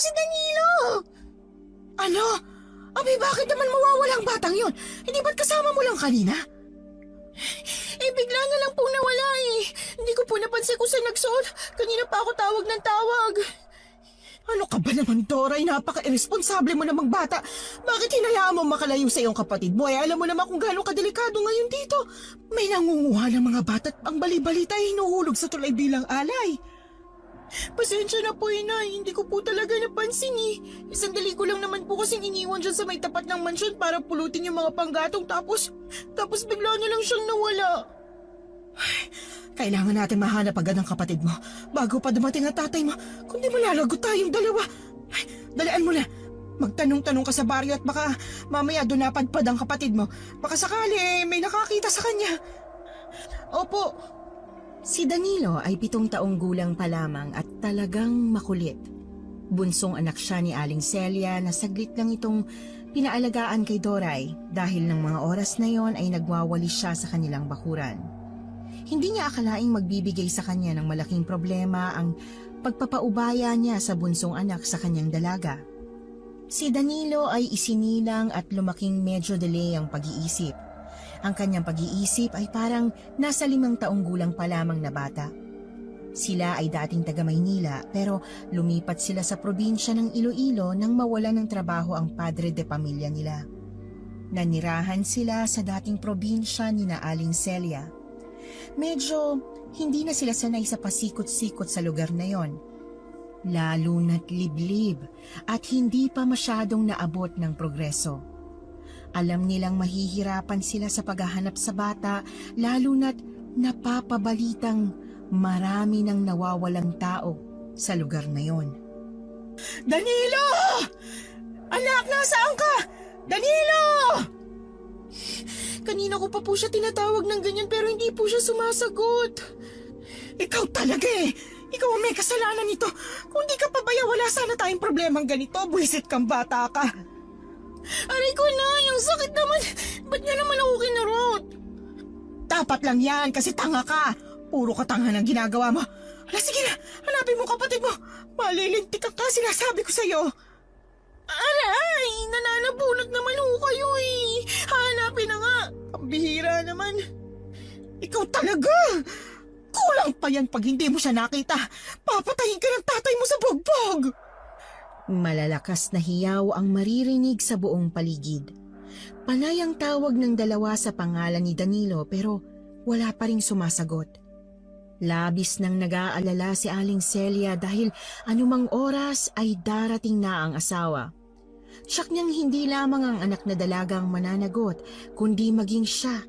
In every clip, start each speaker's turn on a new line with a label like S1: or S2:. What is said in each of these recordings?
S1: si Danilo!
S2: Ano? Abi, bakit naman mawawalang batang yon? Hindi ba't kasama mo lang kanina?
S1: Bigla na lang po nawala eh. Hindi ko po napansin kung saan nagsuot. Kanina pa ako tawag ng tawag.
S2: Ano ka ba naman, Doray? Napaka-irresponsable mo namang bata. Bakit hinayaan mo makalayo sa iyong kapatid mo? Alam mo naman kung gaano kadelikado ngayon dito. May nangunguha ng mga bata at ang bali-balita ay hinuhulog sa tulay bilang alay.
S1: Pasensya na po, Inay. Hindi ko po talaga napansin eh. Sandali ko lang naman po kasing iniwan dyan sa may tapat ng mansyon para pulutin yung mga panggatong tapos bigla na lang siyang nawala.
S2: Kailangan natin mahanap agad ang kapatid mo bago pa dumating ang tatay mo. Kundi malalagot tayong dalawa. Dalian mo na. Magtanong-tanong ka sa baryo at baka mamaya doon napadpad ang kapatid mo. Baka sakali may nakakita sa kanya.
S1: Opo.
S3: Si Danilo ay 7 taong gulang pa lamang at talagang makulit. Bunsong anak siya ni Aling Celia na saglit lang itong pinaalagaan kay Doray dahil ng mga oras na yon ay nagwawali siya sa kanilang bakuran. Hindi niya akalaing magbibigay sa kanya ng malaking problema ang pagpapaubaya niya sa bunsong anak sa kanyang dalaga. Si Danilo ay isinilang at lumaking medyo delay ang pag-iisip. Ang kanyang pag-iisip ay parang nasa 5 taong gulang pa lamang na bata. Sila ay dating taga Maynila pero lumipat sila sa probinsya ng Iloilo nang mawalan ng trabaho ang padre de pamilya nila. Nanirahan sila sa dating probinsya ni na Aling Celia. Medyo hindi na sila sanay sa pasikot-sikot sa lugar na yon. Lalo na't liblib at hindi pa masyadong naabot ng progreso. Alam nilang mahihirapan sila sa paghahanap sa bata lalo na't napapabalitang marami nang nawawalang tao sa lugar na yon.
S2: Danilo! Anak, nasaan ka? Danilo!
S1: Kanina ko pa po siya tinatawag ng ganyan pero hindi po siya sumasagot.
S2: Ikaw talaga eh! Ikaw ang may kasalanan nito. Kung di ka pabaya, wala sana tayong problemang ganito. Buwisit kang bata ka.
S1: Aray ko na, yung sakit naman. Ba't niya naman ako kinarot?
S2: Dapat lang yan kasi tanga ka. Puro katanga ng ginagawa mo. Hala, sige na. Hanapin mo kapatid mo. Malilintik ka, sinasabi ko sa'yo.
S1: Aray, nananabunot naman ho kayo eh. Hanapin na nga.
S2: Ang bihira naman. Ikaw talaga. Kulang pa yan pag hindi mo siya nakita. Papatayin ka ng tatay mo sa bugbog.
S3: Malalakas na hiyaw ang maririnig sa buong paligid. Panay ang tawag ng dalawa sa pangalan ni Danilo pero wala pa ring sumasagot. Labis nang nag-aalala si Aling Celia dahil anumang oras ay darating na ang asawa. Tiyak niyang hindi lamang ang anak na dalagang mananagot kundi maging siya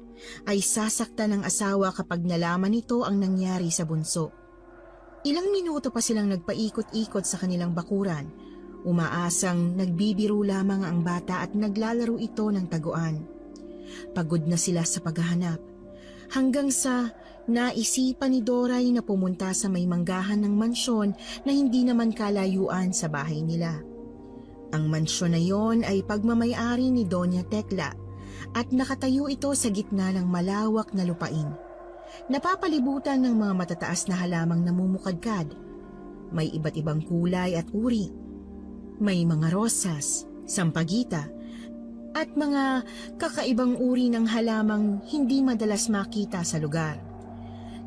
S3: ay sasaktan ng asawa kapag nalaman nito ang nangyari sa bunso. Ilang minuto pa silang nagpaikot-ikot sa kanilang bakuran. Umaasang nagbibiro lamang ang bata at naglalaro ito ng taguan. Pagod na sila sa paghahanap. Hanggang sa naisipan ni Doray na pumunta sa may manggahan ng mansyon na hindi naman kalayuan sa bahay nila. Ang mansyon na yon ay pagmamay-ari ni Doña Tekla at nakatayo ito sa gitna ng malawak na lupain. Napapalibutan ng mga matataas na halamang namumukadkad. May iba't ibang kulay at uri. May mga rosas, sampagita, at mga kakaibang uri ng halamang hindi madalas makita sa lugar.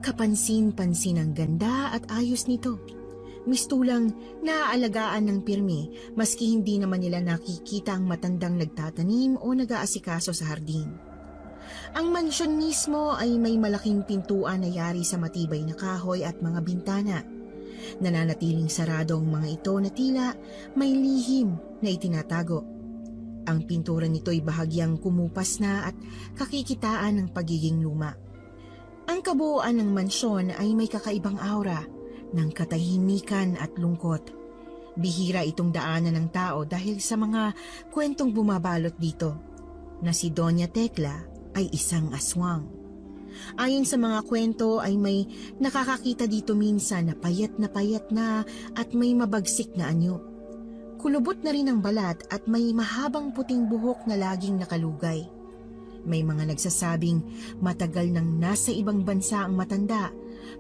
S3: Kapansin-pansin ang ganda at ayos nito. Mistulang naaalagaan ng pirmi maski hindi naman nila nakikita ang matandang nagtatanim o nag-aasikaso sa hardin. Ang mansyon mismo ay may malaking pintuan na yari sa matibay na kahoy at mga bintana. Nananatiling sarado ang mga ito na tila may lihim na itinatago. Ang pintura nito'y bahagyang kumupas na at kakikitaan ng pagiging luma. Ang kabuuan ng mansyon ay may kakaibang aura ng katahimikan at lungkot. Bihira itong daanan ng tao dahil sa mga kwentong bumabalot dito na si Doña Tekla ay isang aswang. Ayon sa mga kwento ay may nakakakita dito minsan na payat na at may mabagsik na anyo. Kulubot na rin ang balat at may mahabang puting buhok na laging nakalugay. May mga nagsasabing matagal nang nasa ibang bansa ang matanda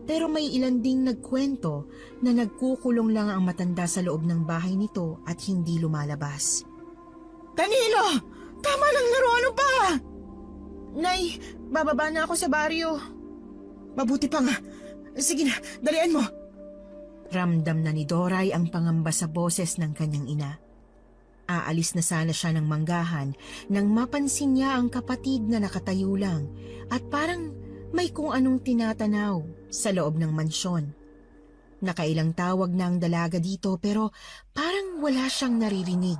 S3: pero may ilan ding nagkwento na nagkukulong lang ang matanda sa loob ng bahay nito at hindi lumalabas.
S2: Danilo! Tama lang laro, ano ba?
S1: Nay, bababa na ako sa baryo.
S2: Mabuti pa nga. Sige na, dalian mo.
S3: Ramdam na ni Doray ang pangamba sa boses ng kanyang ina. Aalis na sana siya ng manggahan nang mapansin niya ang kapatid na nakatayo lang at parang may kung anong tinatanaw sa loob ng mansyon. Nakailang tawag na ang dalaga dito pero parang wala siyang naririnig.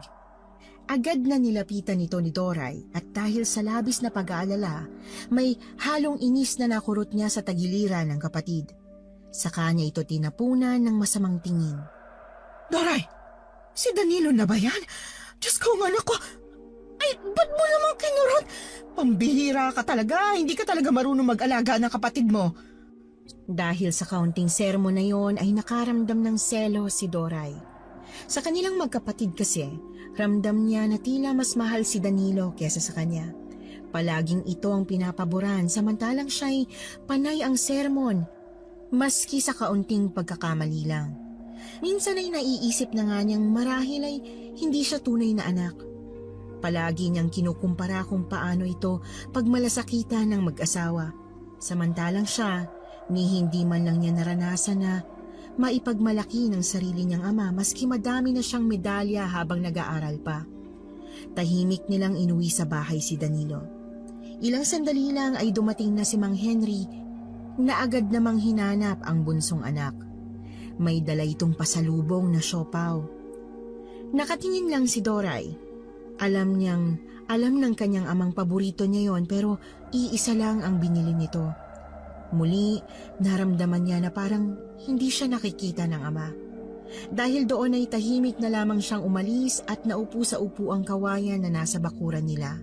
S3: Agad na nilapitan nito ni Doray at dahil sa labis na pag-aalala, may halong inis na nakurot niya sa tagiliran ng kapatid. Sa kanya ito tinapunan ng masamang tingin.
S2: Doray, si Danilo na ba yan? Diyos ko, anak ko. Ay, ba't mo naman kinurot? Pambihira ka talaga. Hindi ka talaga marunong mag-alaga ng kapatid mo.
S3: Dahil sa kaunting sermon na yon ay nakaramdam ng selo si Doray. Sa kanilang magkapatid kasi, ramdam niya na tila mas mahal si Danilo kesa sa kanya. Palaging ito ang pinapaboran samantalang siya'y panay ang sermon, maski sa kaunting pagkakamali lang. Minsan ay naiisip na nga niyang marahil ay hindi siya tunay na anak. Palagi niyang kinukumpara kung paano ito pagmalasakitan ng mag-asawa. Samantalang siya, ni hindi man lang niya naranasan na maipagmalaki ng sarili niyang ama maski madami na siyang medalya habang nag-aaral pa. Tahimik nilang inuwi sa bahay si Danilo. Ilang sandali lang ay dumating na si Mang Henry na agad namang hinanap ang bunsong anak. May dala itong pasalubong na siopaw. Nakatingin lang si Doray. Alam ng kanyang amang paborito niya yon pero iisa lang ang binili nito. Muli, naramdaman niya na parang hindi siya nakikita ng ama. Dahil doon ay tahimik na lamang siyang umalis at naupo sa upuang kawayan na nasa bakuran nila.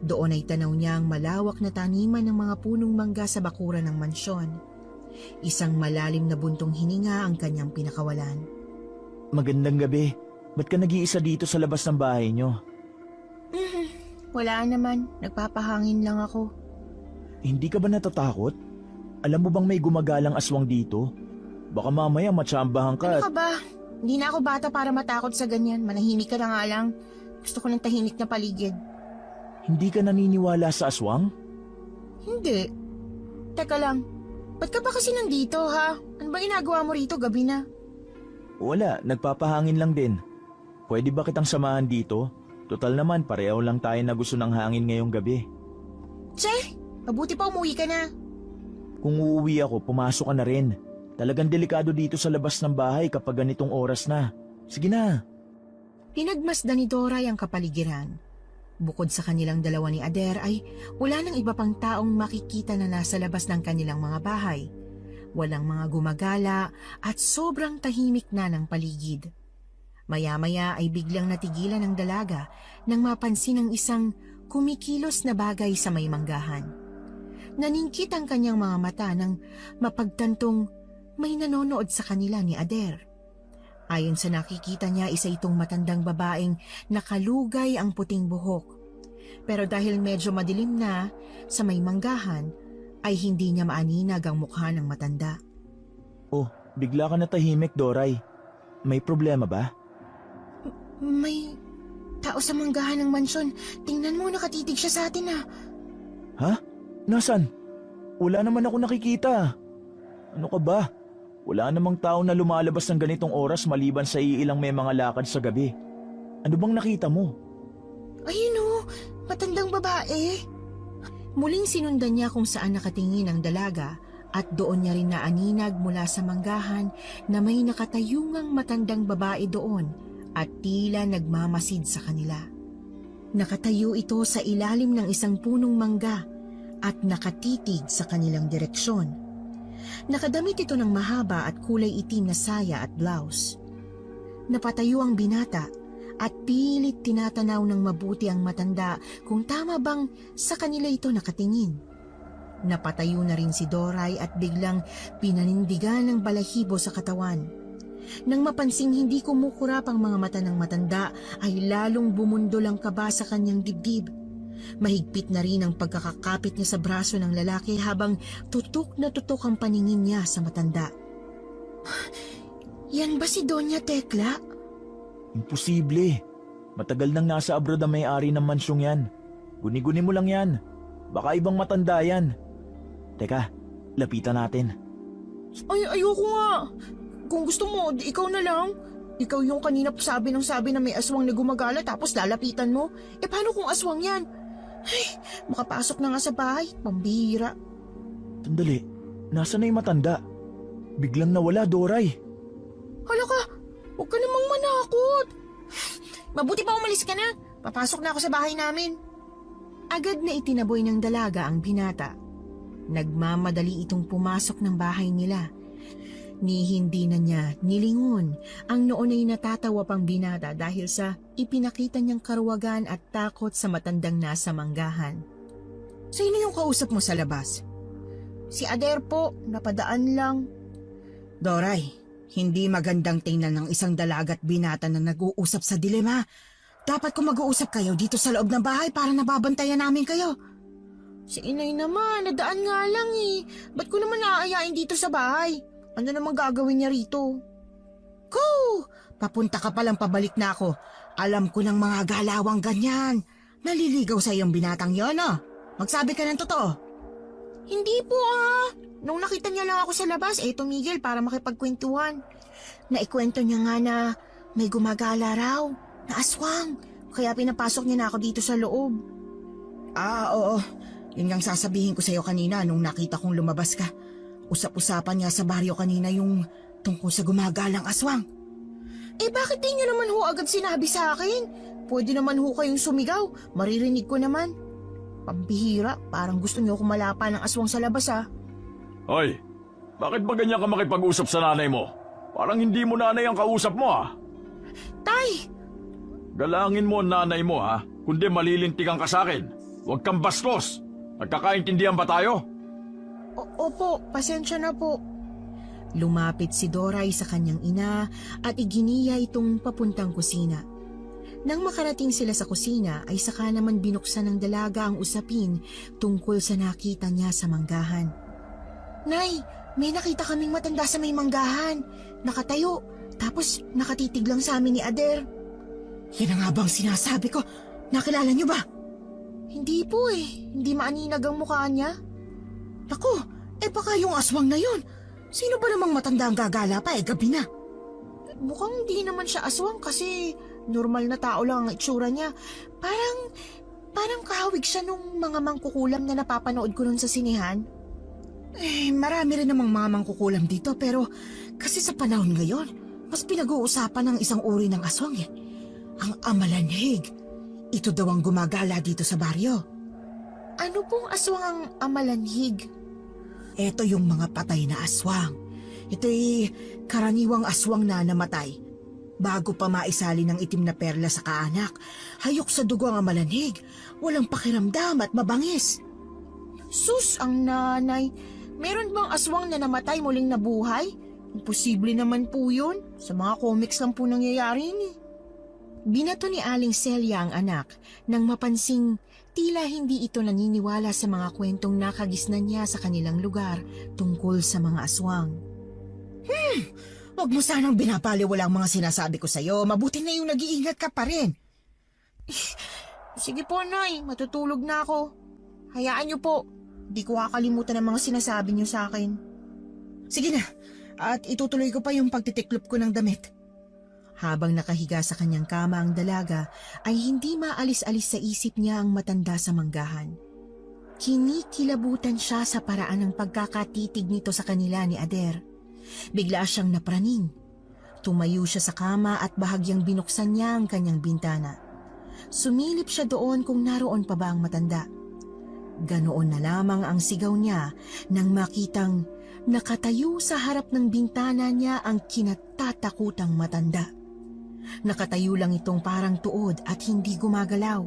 S3: Doon ay tanaw niya ang malawak na taniman ng mga punong mangga sa bakuran ng mansyon. Isang malalim na buntong hininga ang kanyang pinakawalan.
S4: Magandang gabi. Ba't ka nag-iisa dito sa labas ng bahay nyo?
S1: Wala naman, nagpapahangin lang ako.
S4: Hindi ka ba natatakot? Alam mo bang may gumagalang aswang dito? Baka mamaya matsambahan ka
S1: Ano ka ba? Hindi na ako bata para matakot sa ganyan. Manahimik ka na nga lang. Gusto ko ng tahimik na paligid.
S4: Hindi ka naniniwala sa aswang?
S1: Hindi. Teka lang, ba't ka ba kasi nandito ha? Ano ba ginagawa mo rito gabi na?
S4: Wala, nagpapahangin lang din. Pwede ba kitang samahan dito? Total naman, pareho lang tayo na gusto ng hangin ngayong gabi.
S1: Che, mabuti pa umuwi ka na.
S4: Kung uuwi ako, pumasok ka na rin. Talagang delikado dito sa labas ng bahay kapag ganitong oras na. Sige na.
S3: Pinagmasdan ni Doray ang kapaligiran. Bukod sa kanilang dalawa ni Ader ay wala nang iba pang taong makikita na nasa labas ng kanilang mga bahay. Walang mga gumagala at sobrang tahimik na ng paligid. Maya-maya ay biglang natigilan ng dalaga nang mapansin ang isang kumikilos na bagay sa may manggahan. Naningkit ang kanyang mga mata nang mapagtantong may nanonood sa kanila ni Ader. Ayon sa nakikita niya, isa itong matandang babaeng nakalugay ang puting buhok. Pero dahil medyo madilim na sa may manggahan, ay hindi niya maaninag ang mukha ng matanda.
S4: Oh, bigla ka natahimik, Doray. May problema ba?
S1: May tao sa manggahan ng mansyon. Tingnan mo, nakatitig siya sa atin ah.
S4: Ha? Nasaan? Wala naman ako nakikita. Ano ka ba? Wala namang tao na lumalabas ng ganitong oras maliban sa iilang may mga lakad sa gabi. Ano bang nakita mo?
S1: Ayun oh, matandang babae.
S3: Muling sinundan niya kung saan nakatingin ang dalaga at doon niya rin naaninag mula sa manggahan na may nakatayungang matandang babae doon at tila nagmamasid sa kanila. Nakatayo ito sa ilalim ng isang punong mangga at nakatitig sa kanilang direksyon. Nakadamit ito ng mahaba at kulay itim na saya at blouse. Napatayo ang binata at pilit tinatanaw ng mabuti ang matanda kung tama bang sa kanila ito nakatingin. Napatayo na rin si Doray at biglang pinanindigan ng balahibo sa katawan. Nang mapansing hindi kumukurap ang mga mata ng matanda ay lalong bumundol ang kaba sa kanyang dibdib. Mahigpit na rin ang pagkakakapit niya sa braso ng lalaki habang tutok na tutok ang paningin niya sa matanda. Yan ba si Doña Tekla?
S4: Imposible. Matagal nang nasa abroad ang may-ari ng mansyong yan. Guni-guni mo lang yan. Baka ibang matanda yan. Teka, lapitan natin.
S1: Ay, ayoko nga. Kung gusto mo, di ikaw na lang. Ikaw yung kanina sabi na may aswang na gumagala tapos lalapitan mo. Eh paano kung aswang yan? Ay, makapasok na nga sa bahay. Pambihira.
S4: Sandali, nasa na yung matanda? Biglang nawala, Doray.
S1: Hala ka, huwag ka namang manakot. Mabuti pa umalis ka na. Papasok na ako sa bahay namin.
S3: Agad na itinaboy ng dalaga ang binata. Nagmamadali itong pumasok ng bahay nila. Ni hindi na niya nilingon ang noon ay natatawa pang binata dahil sa ipinakita niyang karuwagan at takot sa matandang nasa manggahan.
S2: Sino yung kausap mo sa labas?
S1: Si Ader po, napadaan lang.
S2: Doray, hindi magandang tingnan ng isang dalaga at binata na nag-uusap sa dilema. Dapat kung mag-uusap kayo dito sa loob ng bahay para nababantayan namin kayo.
S1: Si inay naman, nadaan nga lang eh. Ba't ko naman naaayain dito sa bahay? Ano namang gagawin niya rito?
S2: Ko! Papunta ka palang pabalik na ako. Alam ko ng mga galawang ganyan. Naliligaw sa iyong binatang yon, oh. Magsabi ka ng totoo.
S1: Hindi po ah. Nung nakita niya lang ako sa labas, tumigil para makipagkwentuhan. Naikwento niya nga na may gumagala raw, na aswang. Kaya pinapasok niya na ako dito sa loob.
S2: Ah, oo. Yun ngang sasabihin ko sa iyo kanina nung nakita kong lumabas ka. Usap-usapan nga sa baryo kanina yung tungkol sa gumagalang aswang.
S1: Eh bakit di niyo naman ho agad sinabi sa akin? Pwede naman ho kayong sumigaw, maririnig ko naman. Pambihira, parang gusto niyo akong malapa ng aswang sa labas ah.
S5: Hoy, bakit ba ganyan ka makipag-usap sa nanay mo? Parang hindi mo nanay ang kausap mo ah.
S1: Tay!
S5: Galangin mo ang nanay mo ha, kundi malilintikan ka sa akin. Huwag kang bastos. Nagkakaintindihan ba tayo?
S1: Opo, pasensya na po.
S3: Lumapit si Doray sa kanyang ina at iginiya itong papuntang kusina. Nang makarating sila sa kusina ay saka naman binuksan ng dalaga ang usapin tungkol sa nakita niya sa manggahan.
S1: Nay, may nakita kaming matanda sa may manggahan. Nakatayo, tapos nakatitig lang sa amin ni Ader.
S2: Yan nga bang sinasabi ko? Nakilala niyo ba?
S1: Hindi po eh, hindi maaninag ang mukha niya.
S2: Naku, baka yung aswang na yun. Sino ba namang matanda ang gagala pa gabi na?
S1: Mukhang di naman siya aswang kasi normal na tao lang ang itsura niya. Parang kahawig siya nung mga mangkukulam na napapanood ko nun sa sinehan.
S2: Marami rin namang mga mangkukulam dito pero kasi sa panahon ngayon, mas pinag-uusapan ng isang uri ng aswang eh. Ang amalanhig. Ito daw ang gumagala dito sa baryo.
S1: Ano pong aswang ang amalanhig?
S2: Ito yung mga patay na aswang. Ito'y karaniwang aswang na namatay. Bago pa maisali ng itim na perla sa kaanak, hayok sa dugo ang amalanhig. Walang pakiramdam at mabangis.
S1: Sus, ang nanay. Meron bang aswang na namatay muling nabuhay? Imposible naman po yun. Sa mga comics lang po nangyayari yun eh.
S3: Binato ni Aling Celia ang anak nang mapansing tila hindi ito naniniwala sa mga kwentong nakagisnan niya sa kanilang lugar tungkol sa mga aswang.
S2: Huwag mo sanang binapaliwala ang mga sinasabi ko sa'yo. Mabuti na yung nag-iingat ka pa rin.
S1: Sige po, Nay. Matutulog na ako. Hayaan niyo po. Di ko kakalimutan ang mga sinasabi niyo sa akin.
S2: Sige na. At itutuloy ko pa yung pagtitiklop ko ng damit.
S3: Habang nakahiga sa kanyang kama ang dalaga, ay hindi maalis-alis sa isip niya ang matanda sa manggahan. Kinikilabutan siya sa paraan ng pagkakatitig nito sa kanila ni Ader. Bigla siyang napraning. Tumayo siya sa kama at bahagyang binuksan niya ang kanyang bintana. Sumilip siya doon kung naroon pa ba ang matanda. Ganoon na lamang ang sigaw niya nang makitang nakatayo sa harap ng bintana niya ang kinatatakutang matanda. Nakatayo lang itong parang tuod at hindi gumagalaw.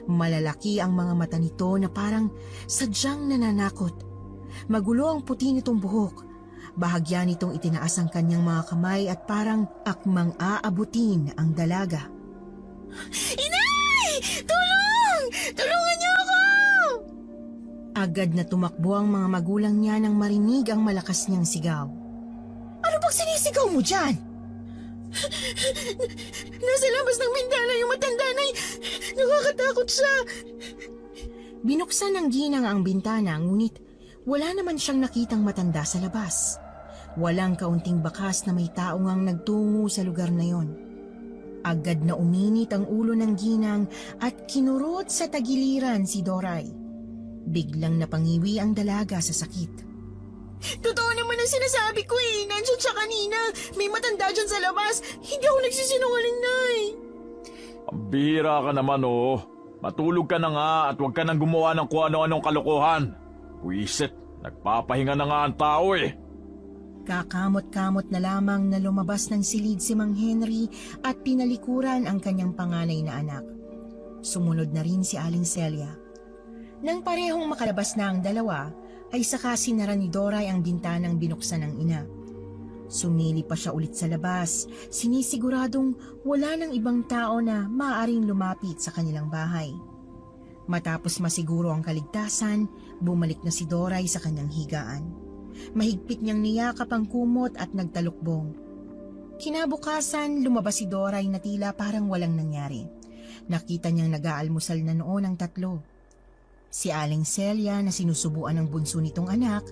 S3: Malalaki ang mga mata nito na parang sadyang nananakot. Magulo ang puti nitong buhok. Bahagya nitong itinaas ang kanyang mga kamay at parang akmang aabutin ang dalaga.
S1: Inay! Tulong! Tulungan niyo
S3: Agad na tumakbo ang mga magulang niya nang marinig ang malakas niyang sigaw.
S2: Ano bang sinisigaw mo dyan?
S1: Nasa labas ng bintana yung matanda na nakakatakot siya.
S3: Binuksan ng ginang ang bintana ngunit wala naman siyang nakitang matanda sa labas. Walang kaunting bakas na may tao ngang nagtungo sa lugar na yon. Agad na uminit ang ulo ng ginang at kinurot sa tagiliran si Doray. Biglang napangiwi ang dalaga sa sakit.
S1: Totoo naman ang sinasabi ko eh. Nandiyan siya kanina. May matanda dyan sa labas. Hindi ako nagsisinungaling, Nay.
S5: Ang bihira ka naman oh. Matulog ka na nga at huwag ka nang gumawa ng kung ano-anong kalokohan. Buisit, nagpapahinga na nga ang tao eh.
S3: Kakamot-kamot na lamang na lumabas ng silid si Mang Henry at tinalikuran ang kanyang panganay na anak. Sumunod na rin si Aling Celia. Nang parehong makalabas na ang dalawa, ay saka sinara ni Doray ang bintanang binuksan ng ina. Sumili pa siya ulit sa labas, sinisiguradong wala ng ibang tao na maaaring lumapit sa kanilang bahay. Matapos masiguro ang kaligtasan, bumalik na si Doray sa kanyang higaan. Mahigpit niyang niyakap ang kumot at nagtalukbong. Kinabukasan, lumabas si Doray na tila parang walang nangyari. Nakita niyang nag-aalmusal na noon ang tatlo. Si Aling Celia na sinusubuan ng bunso nitong anak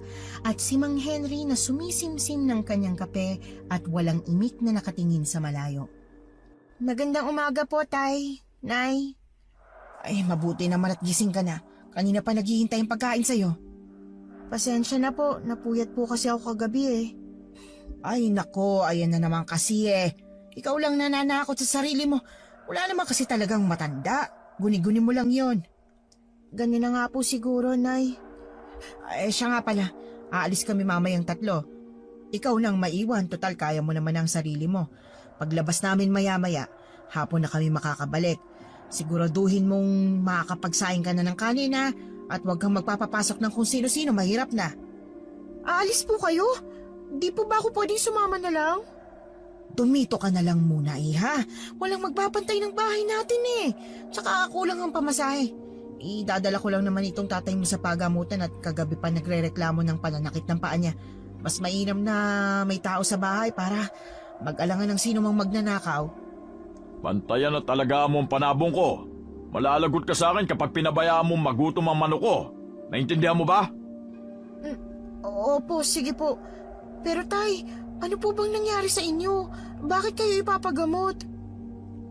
S3: at si Mang Henry na sumisimsim ng kanyang kape at walang imik na nakatingin sa malayo.
S1: Magandang umaga po, Tay. Nay.
S2: Ay, mabuti naman at gising ka na. Kanina pa naghihintay ang pagkain sa'yo.
S1: Pasensya na po. Napuyat po kasi ako kagabi eh.
S2: Ay nako, ayan na naman kasi eh. Ikaw lang nananakot sa sarili mo. Wala naman kasi talagang matanda. Guni-guni mo lang yon.
S1: Ganyan na nga po siguro, Nay.
S2: Ay, siya nga pala. Aalis kami mamayang tatlo. Ikaw nang maiwan, total kaya mo naman ang sarili mo. Paglabas namin maya-maya, hapon na kami makakabalik. Siguraduhin mong makakapagsaing ka na ng kanina at huwag kang magpapapasok ng kung sino-sino, mahirap na.
S1: Aalis po kayo? Di po ba ako pwedeng sumama na lang?
S2: Tumito ka na lang muna, iha. Walang magbabantay ng bahay natin eh. Tsaka ako lang ang pamasahe. Idadala ko lang naman itong tatay mo sa pagamutan at kagabi pa nagre-reklamo ng pananakit ng paa niya. Mas mainam na may tao sa bahay para mag-alangan ng sino mang magnanakaw.
S5: Bantayan na talaga mo ang panabong ko. Malalagot ka sa akin kapag pinabayaan mong magutom ang manok ko. Naintindihan mo ba?
S1: Opo, sige po. Pero Tay, ano po bang nangyari sa inyo? Bakit kayo ipapagamot?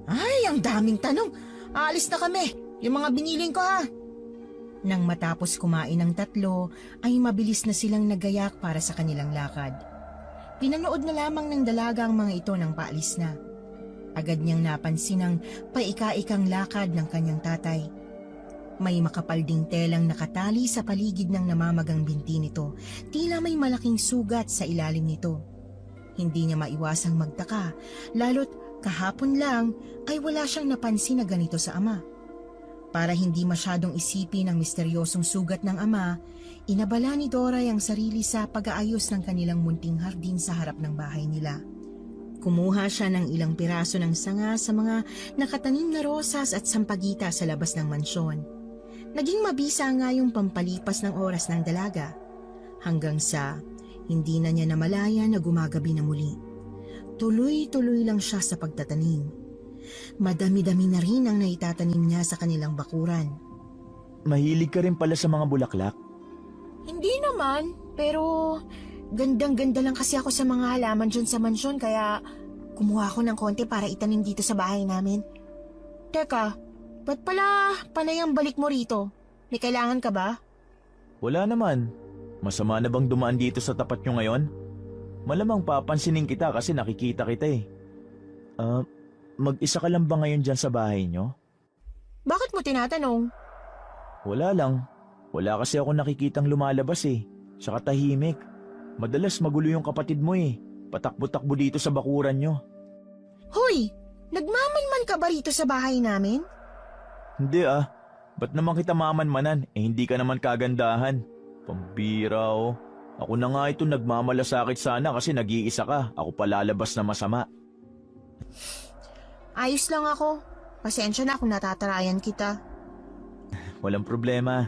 S2: Ay, ang daming tanong. Aalis na kami. Yung mga biniling ko ha.
S3: Nang matapos kumain ng tatlo, ay mabilis na silang nagayak para sa kanilang lakad. Pinanood na lamang ng dalaga ang mga ito nang paalis na. Agad niyang napansin ang paika-ikang lakad ng kanyang tatay. May makapal ding telang nakatali sa paligid ng namamagang binti nito, tila may malaking sugat sa ilalim nito. Hindi niya maiwasang magtaka, lalo't kahapon lang ay wala siyang napansin na ganito sa ama. Para hindi masyadong isipin ang misteryosong sugat ng ama, inabala ni Doray ang sarili sa pag-aayos ng kanilang munting hardin sa harap ng bahay nila. Kumuha siya ng ilang piraso ng sanga sa mga nakatanim na rosas at sampagita sa labas ng mansyon. Naging mabisa nga yung pampalipas ng oras ng dalaga, hanggang sa hindi na niya namalaya na gumagabi na muli. Tuloy-tuloy lang siya sa pagtatanim. Madami-dami na rin ang naitatanim niya sa kanilang bakuran.
S4: Mahilig ka rin pala sa mga bulaklak?
S1: Hindi naman, pero gandang-ganda lang kasi ako sa mga halaman dyan sa mansyon kaya kumuha ako ng konti para itanim dito sa bahay namin. Teka, ba't pala panay ang balik mo rito? May kailangan ka ba?
S4: Wala naman. Masama na bang dumaan dito sa tapat nyo ngayon? Malamang papansinin kita kasi nakikita kita eh. Mag-isa ka lang ba ngayon dyan sa bahay nyo?
S1: Bakit mo tinatanong?
S4: Wala lang. Wala kasi ako nakikitang lumalabas eh. Saka tahimik. Madalas magulo yung kapatid mo eh. Patakbo-takbo dito sa bakuran nyo.
S1: Hoy! Nagmamanman ka ba rito sa bahay namin?
S4: Hindi ah. Ba't naman kita mamanmanan? Eh hindi ka naman kagandahan. Pambira oh. Ako na nga ito nagmamalasakit sana kasi nag-iisa ka. Ako palalabas na masama.
S1: Ayos lang ako. Pasensya na kung natatarayan kita.
S4: Walang problema.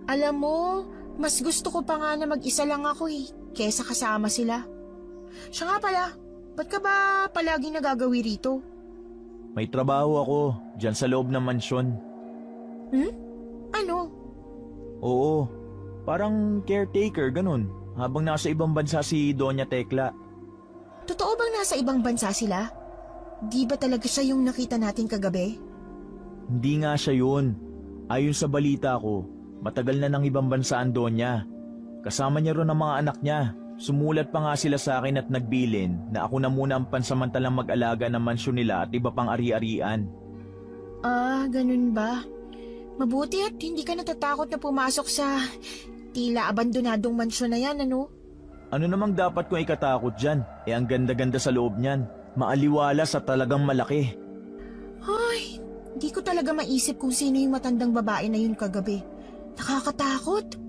S3: Alam mo, mas gusto ko pa nga na mag-isa lang ako kesa kasama sila. Siya nga pala, ba't ka ba palaging nagagawi rito?
S4: May trabaho ako dyan sa loob ng mansyon.
S3: Ano?
S4: Oo, parang caretaker ganun. Habang nasa ibang bansa si Doña Tekla.
S3: Totoo bang nasa ibang bansa sila? Di ba talaga siya yung nakita natin kagabi?
S4: Hindi nga siya yun. Ayon sa balita ko, matagal na ng ibang bansa ang Donya. Kasama niya ron ang mga anak niya. Sumulat pa nga sila sa akin at nagbilin na ako na muna ang pansamantalang mag-alaga ng mansyon nila at iba pang ari-arian.
S3: Ah, ganun ba? Mabuti at hindi ka natatakot na pumasok sa tila abandonadong mansyon na yan, ano?
S4: Ano namang dapat kong ikatakot dyan? Ang ganda-ganda sa loob niyan. Maaliwalas at talagang malaki.
S3: Ay, di ko talaga maisip kung sino yung matandang babae na yun kagabi. Nakakatakot.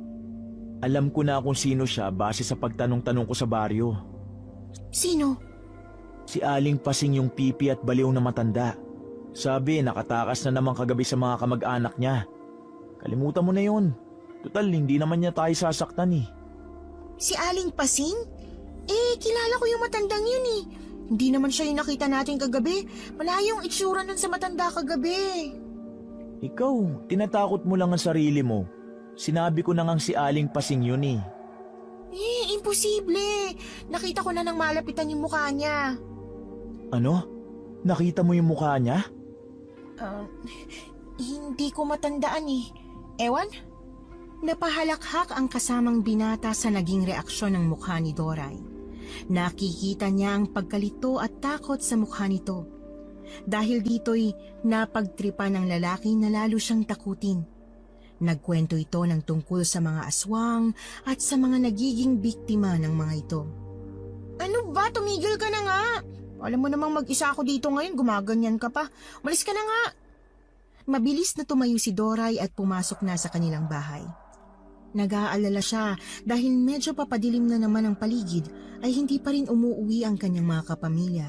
S4: Alam ko na kung sino siya base sa pagtanong-tanong ko sa baryo.
S3: Sino?
S4: Si Aling Pasing yung pipi at baliw na matanda. Sabi, nakatakas na naman kagabi sa mga kamag-anak niya. Kalimutan mo na yun. Total, hindi naman niya tayo sasaktan
S3: Si Aling Pasing? Kilala ko yung matandang yun Hindi naman siya yung nakita natin kagabi. Malayong itsura nun sa matanda kagabi.
S4: Ikaw, tinatakot mo lang ang sarili mo. Sinabi ko na ngang si Aling Pasing yun
S3: Imposible. Nakita ko na nang malapitan yung mukha niya.
S4: Ano? Nakita mo yung mukha niya?
S3: Hindi ko matandaan Ewan? Napahalakhak ang kasamang binata sa naging reaksyon ng mukha ni Doray. Nakikita niya ang pagkalito at takot sa mukha nito. Dahil dito'y napagtripa ng lalaki na lalo siyang takutin. Nagkwento ito ng tungkol sa mga aswang at sa mga nagiging biktima ng mga ito. Ano ba? Tumigil ka na nga! Alam mo namang mag-isa ako dito ngayon, gumaganyan ka pa. Umalis ka na nga! Mabilis na tumayo si Doray at pumasok na sa kanilang bahay. Nag-aalala siya dahil medyo papadilim na naman ang paligid ay hindi pa rin umuuwi ang kanyang mga kapamilya.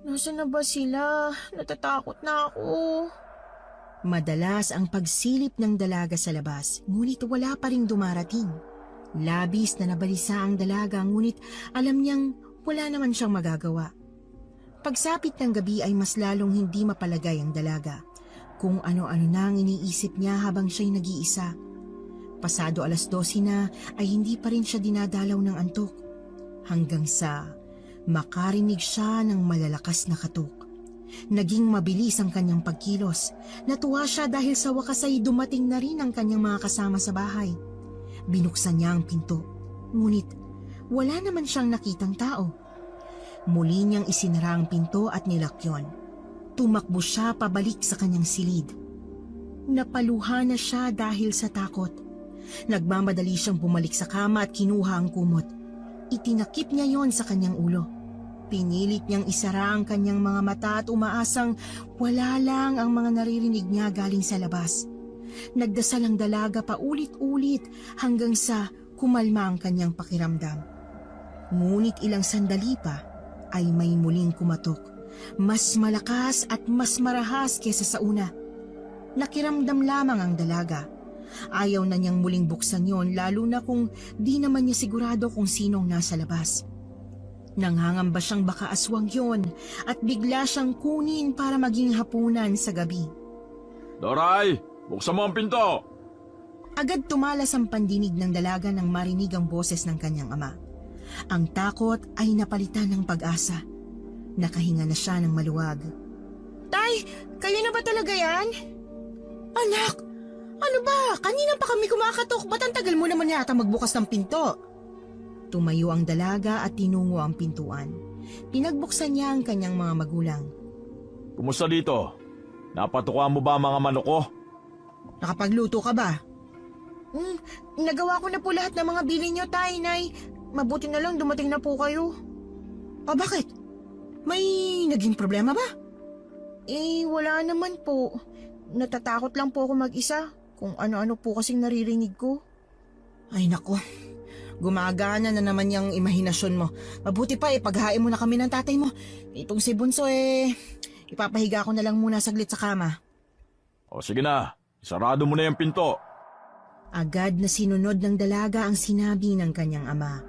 S3: Nasaan na ba sila? Natatakot na ako. Madalas ang pagsilip ng dalaga sa labas, ngunit wala pa ring dumarating. Labis na nabalisa ang dalaga, ngunit alam niyang wala naman siyang magagawa. Pagsapit ng gabi ay mas lalong hindi mapalagay ang dalaga. Kung ano-ano na ang iniisip niya habang siya'y nag-iisa. Pasado 12:00 na ay hindi pa rin siya dinadalaw ng antok. Hanggang sa makarinig siya ng malalakas na katok. Naging mabilis ang kanyang pagkilos. Natuwa siya dahil sa wakas ay dumating na rin ang kanyang mga kasama sa bahay. Binuksan niya ang pinto. Ngunit wala naman siyang nakitang tao. Muli niyang isinara ang pinto at nilakyon. Tumakbo siya pabalik sa kanyang silid. Napaluha na siya dahil sa takot. Nagmamadali siyang bumalik sa kama at kinuha ang kumot. Itinakip niya yon sa kanyang ulo. Pinilit niyang isara ang kanyang mga mata at umaasang wala lang ang mga naririnig niya galing sa labas. Nagdasal ang dalaga pa ulit-ulit hanggang sa kumalma ang kanyang pakiramdam. Ngunit ilang sandali pa ay may muling kumatok. Mas malakas at mas marahas kesa sa una. Nakiramdam lamang ang dalaga. Ayaw na niyang muling buksan yon, lalo na kung di naman niya sigurado kung sinong nasa labas. Nanghangamba siyang baka aswang yon at bigla siyang kunin para maging hapunan sa gabi.
S5: Doray, buksan mo ang pinto!
S3: Agad tumalas ang pandinig ng dalaga nang marinig ang boses ng kanyang ama. Ang takot ay napalitan ng pag-asa. Nakahinga na siya ng maluwag. Tay, kayo na ba talaga yan? Anak, ano ba? Kanina pa kami kumakatok. Ba't ang tagal mo naman yata magbukas ng pinto? Tumayo ang dalaga at tinungo ang pintuan. Pinagbuksan niya ang kanyang mga magulang.
S5: Kumusta dito? Napatukuhan mo ba ang mga manok ko?
S3: Nakapagluto ka ba? Nagawa ko na po lahat ng mga bili niyo, tay, nay. Mabuti na lang dumating na po kayo. Bakit? May naging problema ba? Wala naman po. Natatakot lang po ako mag-isa kung ano-ano po kasing naririnig ko. Ay nako, gumagana na naman yung imahinasyon mo. Mabuti pa paghain mo na kami ng tatay mo. Itong si Bunso ipapahiga ko na lang muna saglit sa kama.
S5: O sige na, Sarado mo na yung pinto.
S3: Agad na sinunod ng dalaga ang sinabi ng kanyang ama.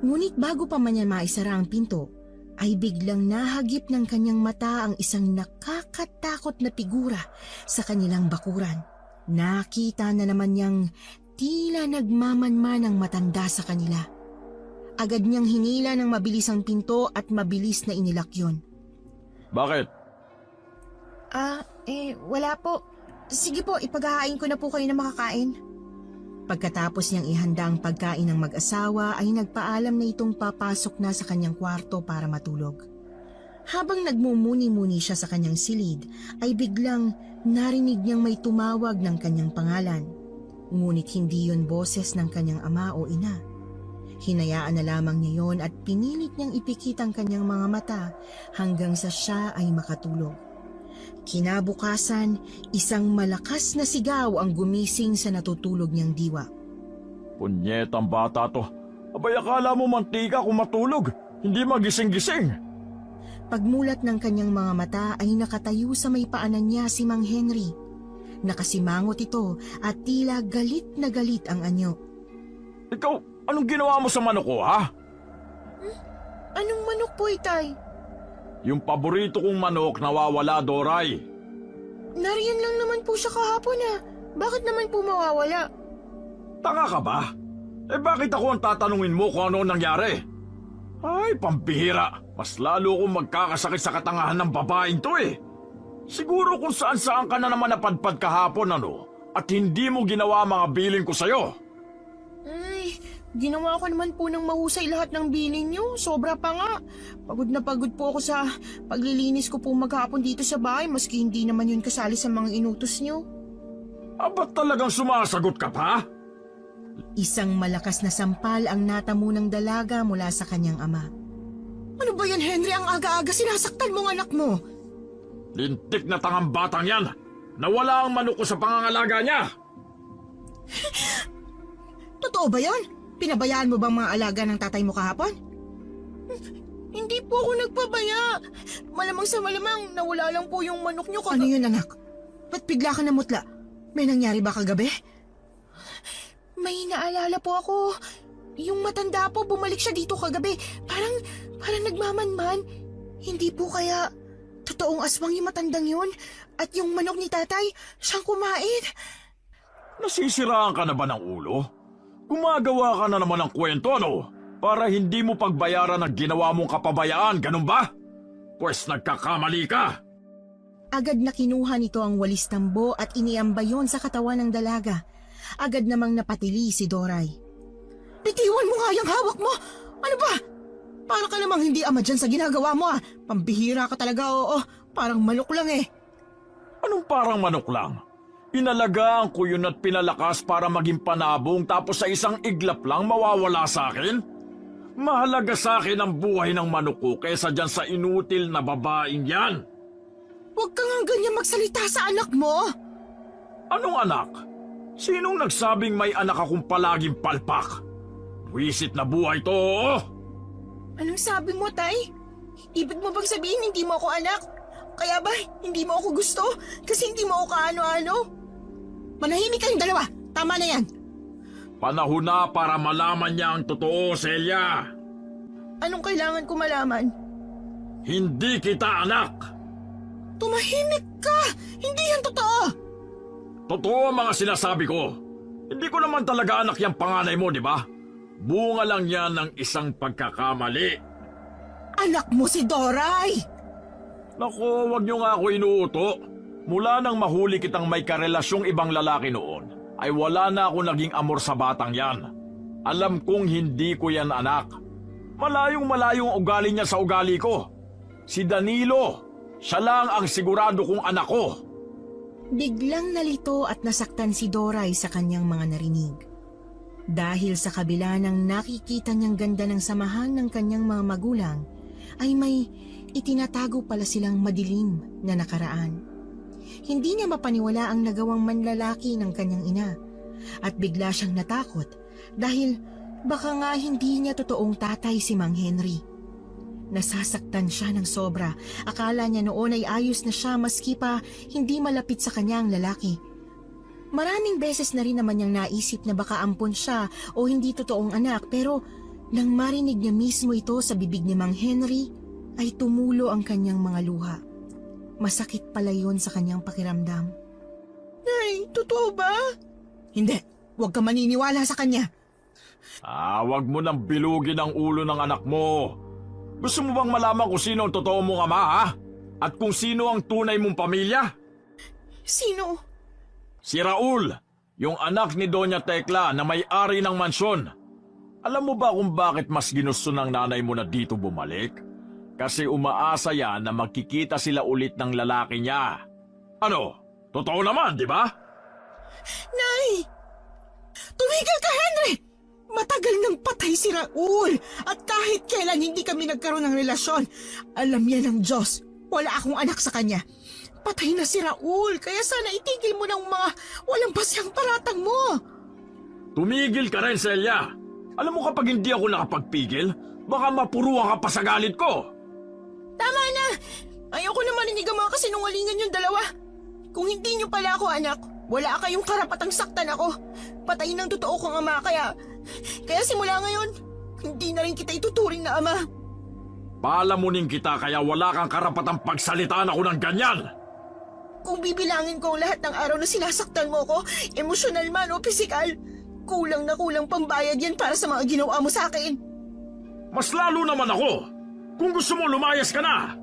S3: Ngunit bago pa man niya maisara ang pinto, ay biglang nahagip ng kanyang mata ang isang nakakatakot na figura sa kanilang bakuran. Nakita na naman niyang tila nagmamanman ang matanda sa kanila. Agad niyang hinila ng mabilis ang pinto at mabilis na inilak yun.
S5: Bakit?
S3: Wala po. Sige po, ipaghahain ko na po kayo na makakain. Pagkatapos niyang ihanda ang pagkain ng mag-asawa ay nagpaalam na itong papasok na sa kanyang kwarto para matulog. Habang nagmumuni-muni siya sa kanyang silid, ay biglang narinig niyang may tumawag ng kanyang pangalan. Ngunit hindi yon boses ng kanyang ama o ina. Hinayaan na lamang niya yon at pinilit niyang ipikit ang kanyang mga mata hanggang sa siya ay makatulog. Kinabukasan, isang malakas na sigaw ang gumising sa natutulog niyang diwa.
S5: Punyetang bata to. Abay, akala mo mantika kung matulog. Hindi magising-gising.
S3: Pagmulat ng kanyang mga mata ay nakatayo sa may paanan niya si Mang Henry. Nakasimangot ito at tila galit na galit ang anyo.
S5: Ikaw, anong ginawa mo sa manok ko, ha?
S1: Anong manok po, Itay?
S5: Yung paborito kong manok nawawala, Doray.
S1: Nariyan lang naman po siya kahapon Bakit naman po mawawala?
S5: Tanga ka ba? Bakit ako ang tatanungin mo kung ano nangyari? Ay, pampihira. Mas lalo akong magkakasakit sa katangahan ng babaeng to Siguro kung saan-saan ka na naman napadpad kahapon, at hindi mo ginawa mga bilin ko sa'yo.
S1: Ay, ginawa ko naman po ng mahusay lahat ng bilin niyo. Sobra pa nga. Pagod na pagod po ako sa paglilinis ko po maghapon dito sa bahay maski hindi naman yun kasali sa mga inutos niyo.
S5: Ba't talagang sumasagot ka pa?
S3: Isang malakas na sampal ang natamo ng dalaga mula sa kanyang ama.
S2: Ano ba yan, Henry? Ang aga-aga sinasaktan mong anak mo.
S5: Lintik na tangang batang yan. Nawala ang manok ko sa pangangalaga niya.
S2: Totoo ba yan? Pinabayaan mo bang mga alaga ng tatay mo kahapon?
S1: Hindi po ako nagpabaya. Malamang sa malamang nawala lang po yung manok niyo.
S2: Ano yun, anak? Ba't bigla ka namutla? May nangyari ba kagabi?
S1: May naalala po ako. Yung matanda po, bumalik siya dito kagabi. Parang nagmamanman. Hindi po kaya totoong aswang yung matandang yun? At yung manok ni tatay, siyang kumain.
S5: Nasisiraan ka na ba ng ulo? Gumagawa ka na naman ng kwento, para hindi mo pagbayaran ang ginawa mong kapabayaan, ganun ba? Pwes nagkakamali ka.
S3: Agad na kinuha nito ang walis tambo at iniambay yon sa katawan ng dalaga. Agad namang napatili si Doray.
S2: Bitiwan mo nga yung hawak mo! Ano ba? Para ka namang hindi ama dyan sa ginagawa mo Pambihira ka talaga, oo. Parang manok lang
S5: Anong parang manok lang? Pinalagaan ko yun at pinalakas para maging panabong tapos sa isang iglap lang mawawala sa akin? Mahalaga sa akin ang buhay ng manok ko kaysa dyan sa inutil na babaeng yan.
S2: Huwag ka nga ganyan magsalita sa anak mo!
S5: Anong anak? Sinong nagsabing may anak akong palaging palpak? Wisit na buhay to, oo?
S1: Anong sabi mo, Tay? Ibig mo bang sabihin hindi mo ako anak? Kaya ba hindi mo ako gusto? Kasi hindi mo ako kaano-ano?
S2: Manahimik kayong dalawa! Tama na yan!
S5: Panahon na para malaman niya ang totoo, Celia.
S1: Anong kailangan ko malaman?
S5: Hindi kita anak.
S2: Tumahimik ka! Hindi yan totoo!
S5: Totoo ang mga sinasabi ko. Hindi ko naman talaga anak yung panganay mo, di ba? Bunga lang yan ng isang pagkakamali.
S2: Anak mo si Doray!
S5: Naku, wag niyo nga ako inuuto. Mula nang mahuli kitang may karelasyong ibang lalaki noon, ay wala na ako naging amor sa batang yan. Alam kong hindi ko yan anak. Malayong-malayong ugali niya sa ugali ko. Si Danilo, siya lang ang sigurado kong anak ko.
S3: Biglang nalito at nasaktan si Doray sa kanyang mga narinig. Dahil sa kabila ng nakikita niyang ganda ng samahan ng kanyang mga magulang, ay may itinatago pala silang madilim na nakaraan. Hindi niya mapaniwala ang nagawang manlalaki ng kanyang ina at bigla siyang natakot dahil baka nga hindi niya totoong tatay si Mang Henry. Nasasaktan siya ng sobra. Akala niya noon ay ayos na siya maski pa hindi malapit sa kanya ang lalaki. Maraming beses na rin naman niyang naisip na baka ampon siya o hindi totoong anak, pero nang marinig niya mismo ito sa bibig ni Mang Henry, ay tumulo ang kanyang mga luha. Masakit pala yun sa kanyang pakiramdam.
S2: Nay, totoo ba? Hindi, huwag ka maniniwala sa kanya.
S5: Wag mo nang bilugin ang ulo ng anak mo. Gusto mo bang malaman kung sino ang totoo mong ama, ha? At kung sino ang tunay mong pamilya?
S2: Sino?
S5: Si Raul, yung anak ni Doña Tekla na may-ari ng mansyon. Alam mo ba kung bakit mas ginusto ng nanay mo na dito bumalik? Kasi umaasa yan na magkikita sila ulit ng lalaki niya. Ano? Totoo naman, di ba?
S2: Nay! Tumigil ka, Henry! Matagal nang patay si Raul at kahit kailan hindi kami nagkaroon ng relasyon. Alam niya ng Diyos, wala akong anak sa kanya. Patay na si Raul, kaya sana itigil mo ng mga walang pasiyang paratang mo.
S5: Tumigil ka rin, Celia. Alam mo kapag hindi ako nakapagpigil, baka mapuruhan ka pa sa galit ko.
S2: Tama na! Ayoko na marinig ang mga kasinungalingan yung dalawa. Kung hindi niyo pala ako anak, wala kayong karapatang saktan ako. Patay ng totoo kong ama, kaya simula ngayon, hindi na rin kita ituturing na ama.
S5: Palamunin kita kaya wala kang karapatang pagsalitaan ako ng ganyan.
S2: Kung bibilangin ko ang lahat ng araw na sinasaktan mo ko, emosyonal man o pisikal, kulang na kulang pambayad yan para sa mga ginawa mo sa akin.
S5: Mas lalo naman ako. Kung gusto mo, lumayas ka na.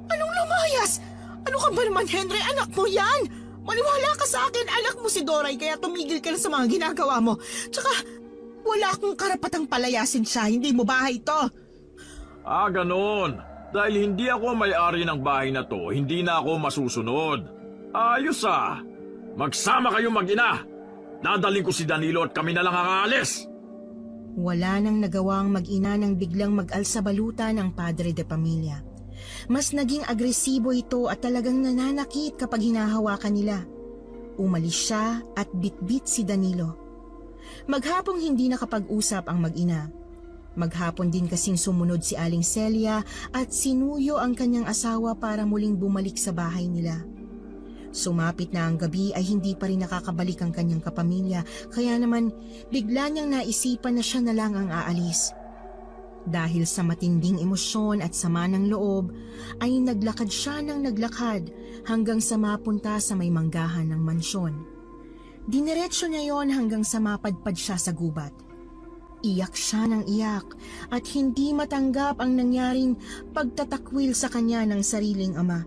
S2: Anong lumayas? Ano ka ba naman, Henry? Anak mo yan! Maniwala ka sa akin, anak mo si Doray, kaya tumigil ka na sa mga ginagawa mo. Tsaka, wala akong karapatang palayasin siya, hindi mo bahay to.
S5: Ganon. Dahil hindi ako may-ari ng bahay na to, hindi na ako masusunod. Ayos Magsama kayo mag-ina. Dadaling ko si Danilo at kami na lang ang aalis.
S3: Wala nang nagawang mag-ina nang biglang mag-alsa baluta ng padre de pamilya. Mas naging agresibo ito at talagang nananakit kapag hinahawakan nila. Umalis siya at bitbit si Danilo. Maghapong hindi nakapag-usap ang mag-ina. Maghapon din kasing sumunod si Aling Celia at sinuyo ang kanyang asawa para muling bumalik sa bahay nila. Sumapit na ang gabi ay hindi pa rin nakakabalik ang kanyang kapamilya, kaya naman bigla niyang naisipan na siya na lang ang aalis. Dahil sa matinding emosyon at sama ng loob, ay naglakad siya ng naglakad hanggang sa mapunta sa may manggahan ng mansyon. Dineretso niya yon hanggang sa mapadpad siya sa gubat. Iyak siya ng iyak at hindi matanggap ang nangyaring pagtatakwil sa kanya ng sariling ama.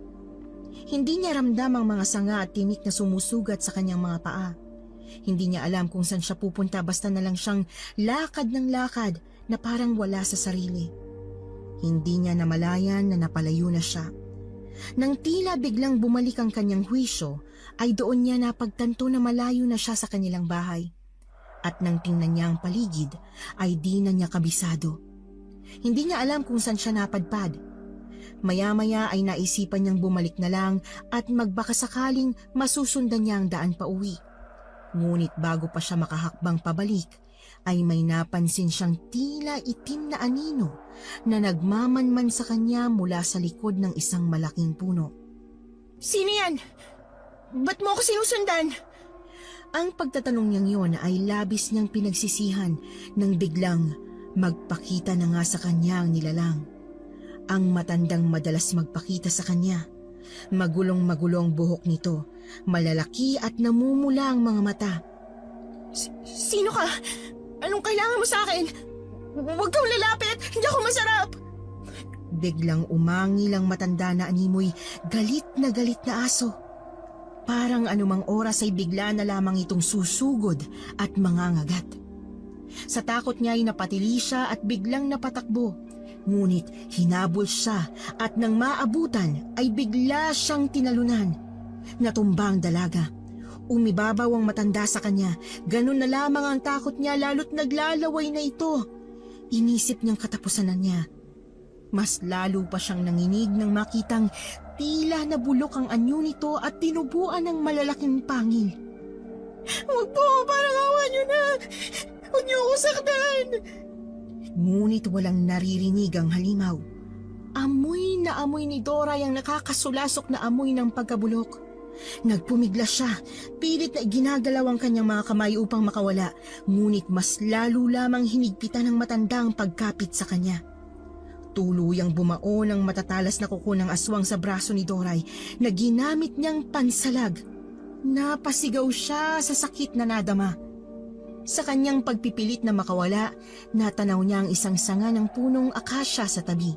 S3: Hindi niya ramdam ang mga sanga at tinik na sumusugat sa kanyang mga paa. Hindi niya alam kung saan siya pupunta basta na lang siyang lakad ng lakad na parang wala sa sarili. Hindi niya namalayan na napalayo na siya. Nang tila biglang bumalik ang kanyang hwisyo, ay doon niya napagtanto na malayo na siya sa kanilang bahay. At nang tingnan niya ang paligid, ay di na niya kabisado. Hindi niya alam kung saan siya napadpad. Maya-maya ay naisipan niyang bumalik na lang at magbakasakaling masusundan niya ang daan pa uwi. Ngunit bago pa siya makahakbang pabalik, ay may napansin siyang tila itim na anino na nagmamanman sa kanya mula sa likod ng isang malaking puno.
S2: Sino yan? Ba't mo ako sinusundan?
S3: Ang pagtatanong niyang yon ay labis niyang pinagsisihan nang biglang magpakita na nga sa kanya ang nilalang. Ang matandang madalas magpakita sa kanya. Magulong-magulong buhok nito, malalaki at namumula ang mga mata.
S2: Sino ka? Anong kailangan mo sa akin? Huwag kang lalapit! Hindi ako masarap!
S3: Biglang umangil ang matanda na animoy galit na aso. Parang anumang oras ay bigla na lamang itong susugod at mangangagat. Sa takot niya ay napatili siya at biglang napatakbo. Ngunit hinabol siya at nang maabutan ay bigla siyang tinalunan. Natumba ang dalaga. Umibabaw ang matanda sa kanya. Ganun na lamang ang takot niya lalo't naglalaway na ito. Inisip niyang katapusan na niya. Mas lalo pa siyang nanginig nang makitang tila nabulok ang anyo nito at tinubuan ng malalaking pangil.
S2: Huwag po! Parang awa niyo na! Huwag niyo ako saktan!
S3: Ngunit walang naririnig ang halimaw. Amoy na amoy ni Dora ang nakakasulasok na amoy ng pagkabulok. Nagpumigla siya, pilit na ginagalaw ang kanyang mga kamay upang makawala, ngunit mas lalo lamang hinigpitan ng matanda ang pagkapit sa kanya. Tuluyang bumaon ang matatalas na kuko ng aswang sa braso ni Doray na ginamit niyang pansalag. Napasigaw siya sa sakit na nadama. Sa kanyang pagpipilit na makawala, natanaw niya ang isang sanga ng punong akasya sa tabi.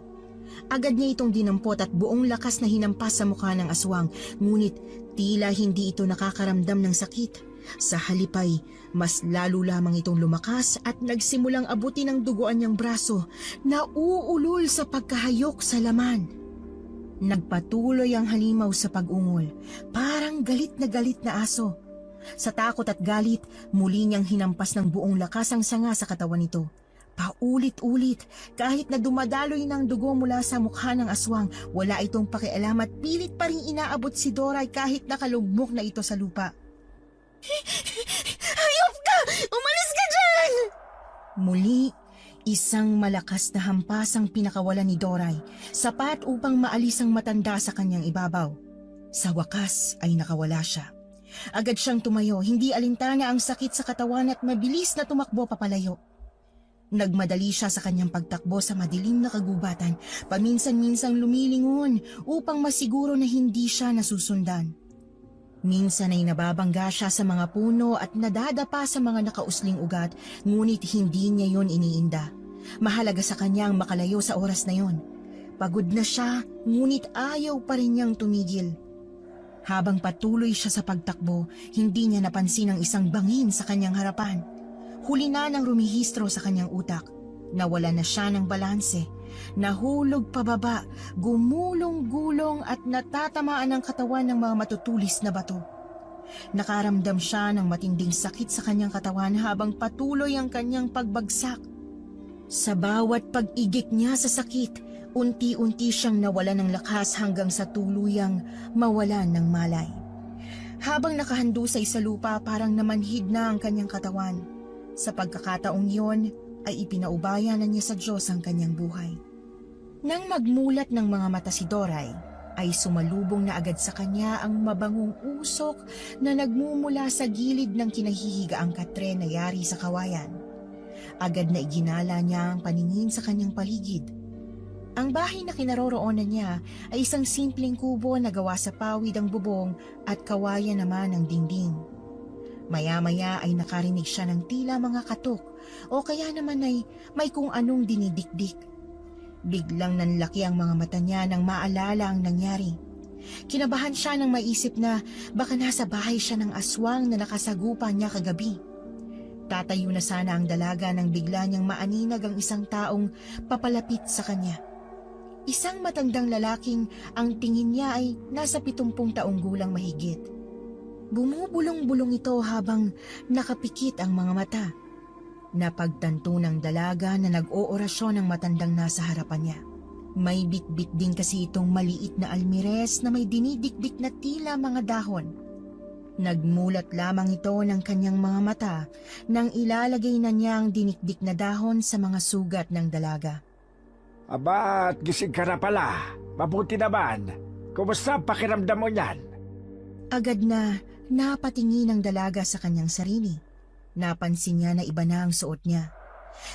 S3: Agad niya itong dinampot at buong lakas na hinampas sa mukha ng aswang, ngunit tila hindi ito nakakaramdam ng sakit. Sa halipay, mas lalo lamang itong lumakas at nagsimulang abutin ang duguan niyang braso na uulol sa pagkahayok sa laman. Nagpatuloy ang halimaw sa pag-ungol, parang galit na aso. Sa takot at galit, muli niyang hinampas ng buong lakas ang sanga sa katawan nito. Paulit-ulit, kahit na dumadaloy ng dugo mula sa mukha ng aswang, wala itong pakialam at pilit pa rin inaabot si Doray kahit nakalugmok na ito sa lupa.
S1: Hayop ka! Umalis ka dyan!
S3: Muli, isang malakas na hampas ang pinakawalan ni Doray, sapat upang maalis ang matanda sa kanyang ibabaw. Sa wakas ay nakawala siya. Agad siyang tumayo, hindi alintana ang sakit sa katawan at mabilis na tumakbo papalayo. Nagmadali siya sa kanyang pagtakbo sa madilim na kagubatan, paminsan-minsang lumilingon upang masiguro na hindi siya nasusundan. Minsan ay nababangga siya sa mga puno at nadadapa sa mga nakausling ugat, ngunit hindi niya yon iniinda. Mahalaga sa kanyang makalayo sa oras na yon. Pagod na siya, ngunit ayaw pa rin niyang tumigil. Habang patuloy siya sa pagtakbo, hindi niya napansin ang isang bangin sa kanyang harapan. Huli na nang rumihistro sa kanyang utak. Nawala na siya ng balanse. Nahulog pababa, gumulong-gulong at natatamaan ang katawan ng mga matutulis na bato. Nakaramdam siya ng matinding sakit sa kanyang katawan habang patuloy ang kanyang pagbagsak. Sa bawat pag-igik niya sa sakit, unti-unti siyang nawala ng lakas hanggang sa tuluyang mawalan ng malay. Habang nakahandusay sa lupa, parang namanhid na ang kanyang katawan. Sa pagkakataong iyon, ay ipinaubaya na niya sa Diyos ang kanyang buhay. Nang magmulat ng mga mata si Doray, ay sumalubong na agad sa kanya ang mabangong usok na nagmumula sa gilid ng kinahihigaang katre na yari sa kawayan. Agad na iginala niya ang paningin sa kanyang paligid. Ang bahay na kinaroroonan niya ay isang simpleng kubo na gawa sa pawid ang bubong at kawayan naman ang dingding. Maya-maya ay nakarinig siya ng tila mga katok o kaya naman ay may kung anong dinidikdik. Biglang nanlaki ang mga mata niya nang maalala ang nangyari. Kinabahan siya nang maisip na baka nasa bahay siya ng aswang na nakasagupa niya kagabi. Tatayo na sana ang dalaga nang bigla niyang maaninag ang isang taong papalapit sa kanya. Isang matandang lalaking ang tingin niya ay nasa 70 taong gulang mahigit. Bumubulong-bulong ito habang nakapikit ang mga mata. Napagtanto ng dalaga na nag-oorasyon ang matandang nasa harapan niya. May bitbit din kasi itong maliit na almires na may dinidikdik na tila mga dahon. Nagmulat lamang ito ng kanyang mga mata nang ilalagay na niya ang dinikdik na dahon sa mga sugat ng dalaga.
S6: Aba, at gising ka na pala. Mabuti naman. Kumusta ang pakiramdam mo niyan?
S3: Agad na napatingin ang dalaga sa kanyang sarili. Napansin niya na iba na ang suot niya.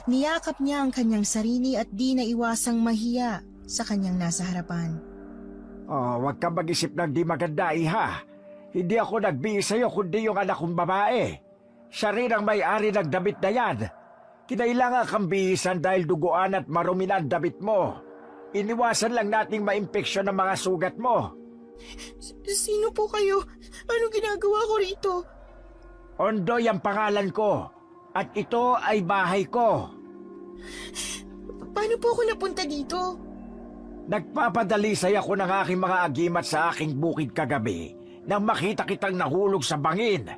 S3: Niyakap niya ang kanyang sarili at di naiwasang mahiya sa kanyang nasa harapan.
S6: Oh, huwag ka mag-isip ng di maganda, iha. Hindi ako nagbihis sa'yo kundi yung anak kong babae. Siya rin ang may-ari ng damit na yan. Kinailangan kang bihisan dahil duguan at marumi na ang damit mo. Iniwasan lang nating maimpeksyon ang mga sugat mo.
S1: Sino po kayo? Anong ginagawa ko rito?
S6: Ondoy ang pangalan ko. At ito ay bahay ko.
S1: Paano po ako napunta dito?
S6: Nagpapadali sa'yo ako ng aking mga agimat sa aking bukid kagabi nang makita kitang nahulog sa bangin.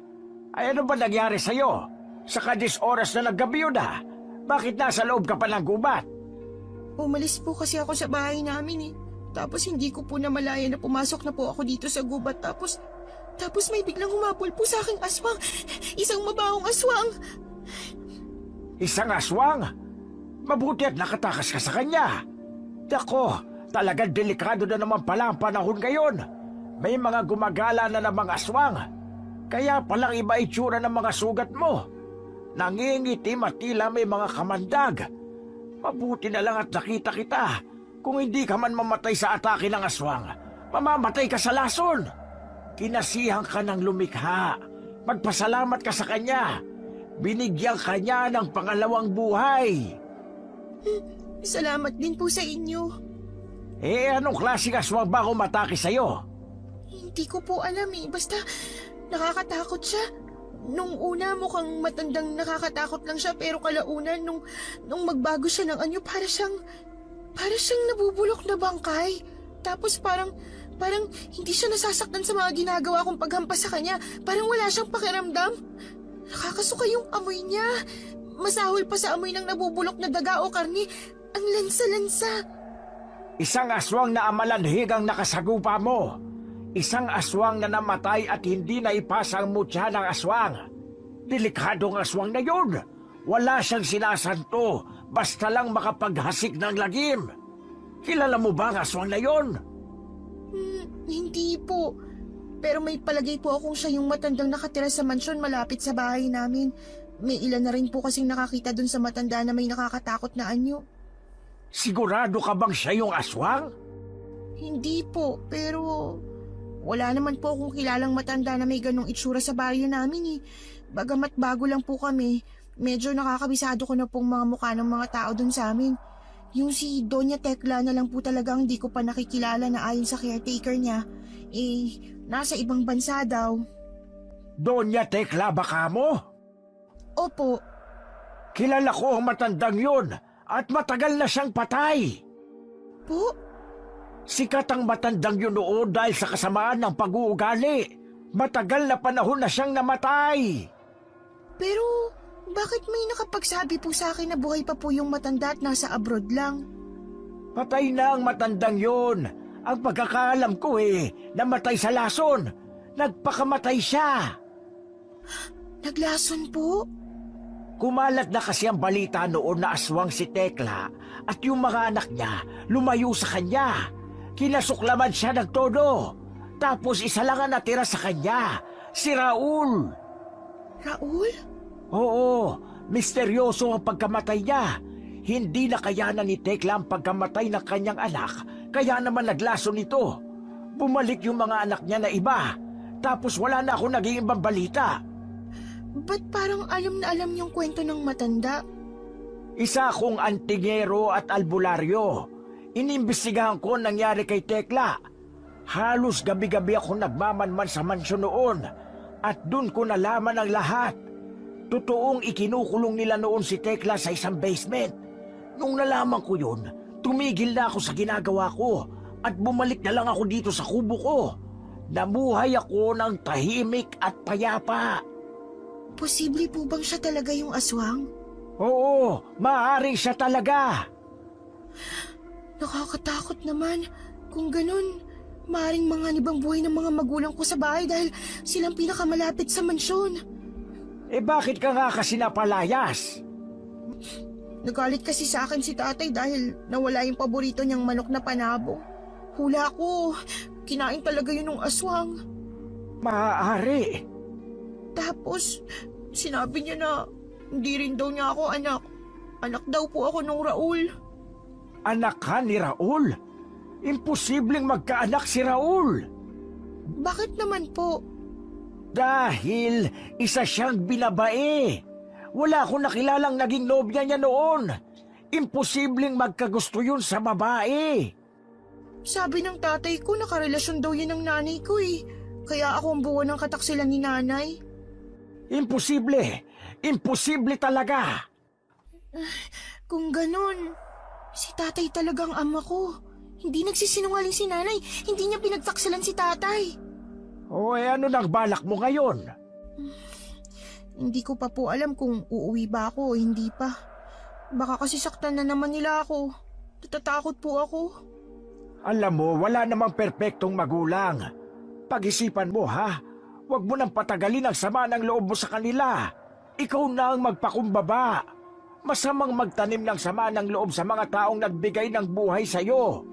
S6: Ay ano ba nangyari sa'yo? Sa 10 oras na naggabi yun na. Bakit nasa loob ka pa ng gubat?
S1: Umalis po kasi ako sa bahay namin eh. Tapos hindi ko po namalayan na pumasok na po ako dito sa gubat. Tapos may biglang humapol po sa aking aswang. Isang mabahong aswang.
S6: Isang aswang? Mabuti at nakatakas ka sa kanya. Dako, talagang delikado na naman pala ang panahon ngayon. May mga gumagala na ng mga aswang. Kaya palang iba itsura ng mga sugat mo. Nangingitim at tila may mga kamandag. Mabuti na lang at nakita kita. Kung hindi ka man mamatay sa atake ng aswang, mamamatay ka sa lason. Kinasihan ka ng lumikha. Magpasalamat ka sa kanya. Binigyan ka niya ng pangalawang buhay.
S1: Salamat din po sa inyo.
S6: Anong klaseng aswang ba umatake sa'yo?
S1: Hindi ko po alam eh. Basta nakakatakot siya. Nung una mukhang matandang nakakatakot lang siya pero kalaunan nung magbago siya ng anyo para siyang nabubulok na bangkay. Tapos parang hindi siya nasasaktan sa mga ginagawa kong paghampas sa kanya. Parang wala siyang pakiramdam. Nakakasuka yung amoy niya. Masahol pa sa amoy ng nabubulok na daga o karni. Ang lansa-lansa.
S6: Isang aswang na amalanhig ang nakasagupa mo. Isang aswang na namatay at hindi na ipasa ang mutya ng aswang. Delikadong aswang na yun. Wala siyang sinasanto, basta lang makapaghasik ng lagim. Kilala mo ba ang aswang na yun?
S1: Hindi po. Pero may palagay po akong siya yung matandang nakatira sa mansyon malapit sa bahay namin. May ilan na rin po kasing nakakita dun sa matanda na may nakakatakot na anyo.
S6: Sigurado ka bang siya yung aswang?
S1: Hindi po, pero wala naman po akong kilalang matanda na may ganong itsura sa baryo namin eh. Bagamat bago lang po kami, medyo nakakabisado ko na pong mga mukha ng mga tao dun sa amin. Yung si Doña Tekla na lang po talagang hindi ko pa nakikilala na ayon sa caretaker niya. Nasa ibang bansa daw.
S6: Doña Tekla baka mo?
S1: Opo,
S6: Kilala ko ang matandang yun at matagal na siyang patay.
S1: po?
S6: Sikat ang matandang yun noon dahil sa kasamaan ng pag-uugali. Matagal na panahon na siyang namatay.
S1: Pero bakit may nakapagsabi po sa akin na buhay pa po yung matanda at nasa abroad lang?
S6: Patay na ang matandang yun. Ang pagkakaalam ko namatay sa lason. Nagpakamatay siya.
S1: Naglason po?
S6: Kumalat na kasi ang balita noon na aswang si Tekla at yung mga anak niya lumayo sa kanya. Kinasuklaman siya ng todo. Tapos isa lang ang natira sa kanya, si Raul.
S1: Raul?
S6: Oo, misteryoso ang pagkamatay niya. Hindi nakayanan ni Tekla ang pagkamatay ng kanyang anak, kaya naman naglason nito. Bumalik yung mga anak niya na iba, tapos wala na ako naging ibang balita.
S1: Ba't parang alam na alam yung kwento ng matanda?
S6: Isa akong antingero at albularyo. Inimbestigahan ko ang nangyari kay Tekla. Halos gabi-gabi ako nagmamanman sa mansyon noon at dun ko nalaman ang lahat. Totoong ikinukulong nila noon si Tekla sa isang basement. Nung nalaman ko yun, tumigil na ako sa ginagawa ko at bumalik na lang ako dito sa kubo ko. Namuhay ako ng tahimik at payapa.
S1: Posible po bang siya talaga yung aswang?
S6: Oo, maaaring siya talaga.
S1: Nakakatakot naman. Kung ganun, maaaring manganib ang buhay ng mga magulang ko sa bahay dahil silang pinakamalapit sa mansyon.
S6: Bakit ka nga kasi napalayas?
S1: Nagalit kasi sa akin si tatay dahil nawala yung paborito niyang manok na panabong. Hula ko, kinain talaga yun ng aswang.
S6: Maaari.
S1: Tapos, sinabi niya na hindi rin daw niya ako anak. Anak daw po ako nung Raul.
S6: Anak ka ni Raul? Imposibleng magkaanak si Raul.
S1: Bakit naman po?
S6: Dahil isa siyang binabae. Wala akong nakilalang naging nobya niya noon. Imposibleng magkagusto yun sa babae.
S1: Sabi ng tatay ko nakarelasyon daw yun ng nanay ko eh. Kaya ako ang buwan ng kataksilan ni nanay.
S6: Imposible. Imposible talaga.
S1: Kung ganun, si tatay talagang ama ko. Hindi nagsisinungaling si nanay. Hindi niya pinagtaksilan si tatay.
S6: Ano nang balak mo ngayon?
S1: Hindi ko pa po alam kung uuwi ba ako o hindi pa. Baka kasi saktan na naman nila ako. Natatakot po ako.
S6: Alam mo, wala namang perpektong magulang. Pag-isipan mo ha. Huwag mo nang patagalin ang sama ng loob mo sa kanila. Ikaw na ang magpakumbaba. Masamang magtanim ng sama ng loob sa mga taong nagbigay ng buhay sa'yo.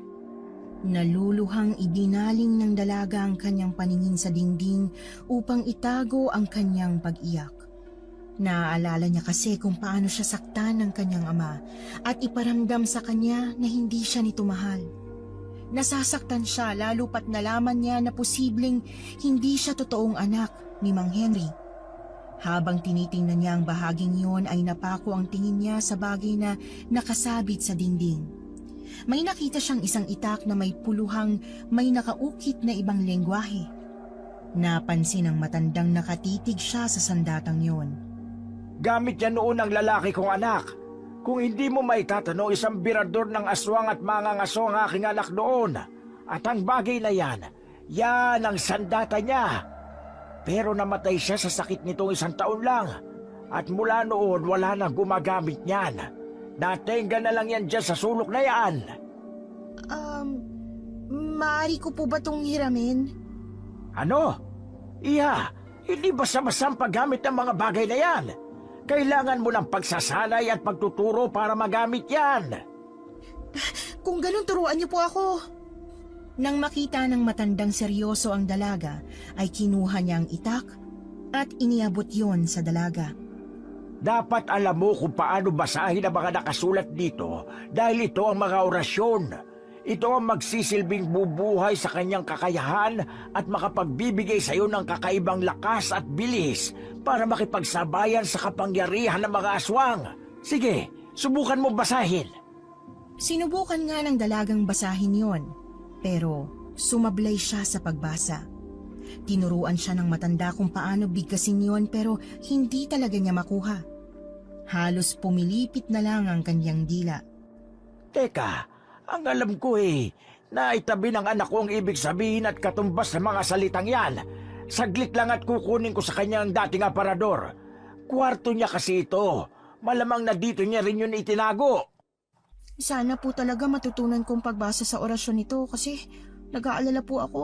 S3: Naluluhang ibinaling ng dalaga ang kanyang paningin sa dingding upang itago ang kanyang pag-iyak. Naaalala niya kasi kung paano siya saktan ng kanyang ama at iparamdam sa kanya na hindi siya nito mahal. Nasasaktan siya lalo pat nalaman niya na posibleng hindi siya totoong anak ni Mang Henry. Habang tinitingnan niya ang bahaging yun ay napako ang tingin niya sa bagay na nakasabit sa dingding. May nakita siyang isang itak na may puluhang may nakaukit na ibang lengguwahe. Napansin ng matandang nakatitig siya sa sandatang yon.
S6: Gamit niya noon ang lalaki kong anak. Kung hindi mo maitatanong, isang birador ng aswang at mangangaso ang aking anak noon. At ang bagay na yan ang sandata niya. Pero namatay siya sa sakit nitong 1 taon lang. At mula noon, wala nang gumagamit niyan. Natenga na lang yan dyan sa sulok na yan.
S3: Maaari ko po ba itong hiramin?
S6: Ano? Iha, hindi basta-basta ang paggamit ng mga bagay na yan. Kailangan mo ng pagsasanay at pagtuturo para magamit yan.
S3: Kung ganun, turuan niyo po ako. Nang makita ng matandang seryoso ang dalaga, ay kinuha niya ang itak at iniabot yon sa dalaga.
S6: Dapat alam mo kung paano basahin ang mga nakasulat dito dahil ito ang mga orasyon. Ito ang magsisilbing bubuhay sa kanyang kakayahan at makapagbibigay sa iyo ng kakaibang lakas at bilis para makipagsabayan sa kapangyarihan ng mga aswang. Sige, subukan mo basahin.
S3: Sinubukan nga ng dalagang basahin yon, pero sumablay siya sa pagbasa. Tinuruan siya ng matanda kung paano bigkasin yon pero hindi talaga niya makuha. Halos pumilipit na lang ang kanyang dila.
S6: Teka, ang alam ko naitabi ng anak ko ang ibig sabihin at katumbas sa mga salitang yan. Saglit lang at kukunin ko sa kanya ang dating aparador. Kwarto niya kasi ito. Malamang na dito niya rin yun itinago.
S3: Sana po talaga matutunan kong pagbasa sa orasyon nito kasi nag-aalala po ako.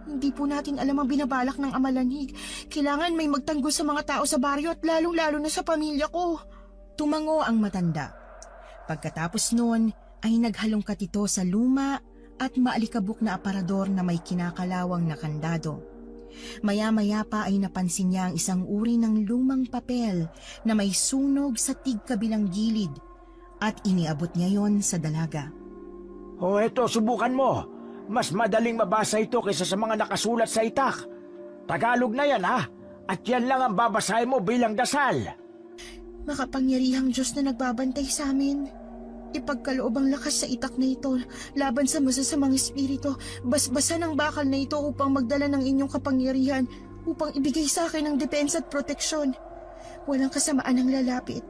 S3: Hindi po natin alam ang binabalak ng Amalanhig. Kailangan may magtanggol sa mga tao sa baryo at lalong-lalo na sa pamilya ko. Tumango ang matanda. Pagkatapos noon ay naghalongkat ito sa luma at maalikabok na aparador na may kinakalawang na kandado. Maya-maya pa ay napansin niya ang isang uri ng lumang papel na may sunog sa tigkabilang gilid at iniabot niya yon sa dalaga.
S6: O eto, subukan mo. Mas madaling mabasa ito kaysa sa mga nakasulat sa itak. Tagalog na yan ha, at yan lang ang babasahin mo bilang dasal.
S3: Makapangyarihang Diyos na nagbabantay sa amin. Ipagkaloob ang lakas sa itak na ito laban sa masasamang espiritu. Basbasan ang bakal na ito upang magdala ng inyong kapangyarihan upang ibigay sa akin ang depensa at proteksyon. Walang kasamaan ang lalapit.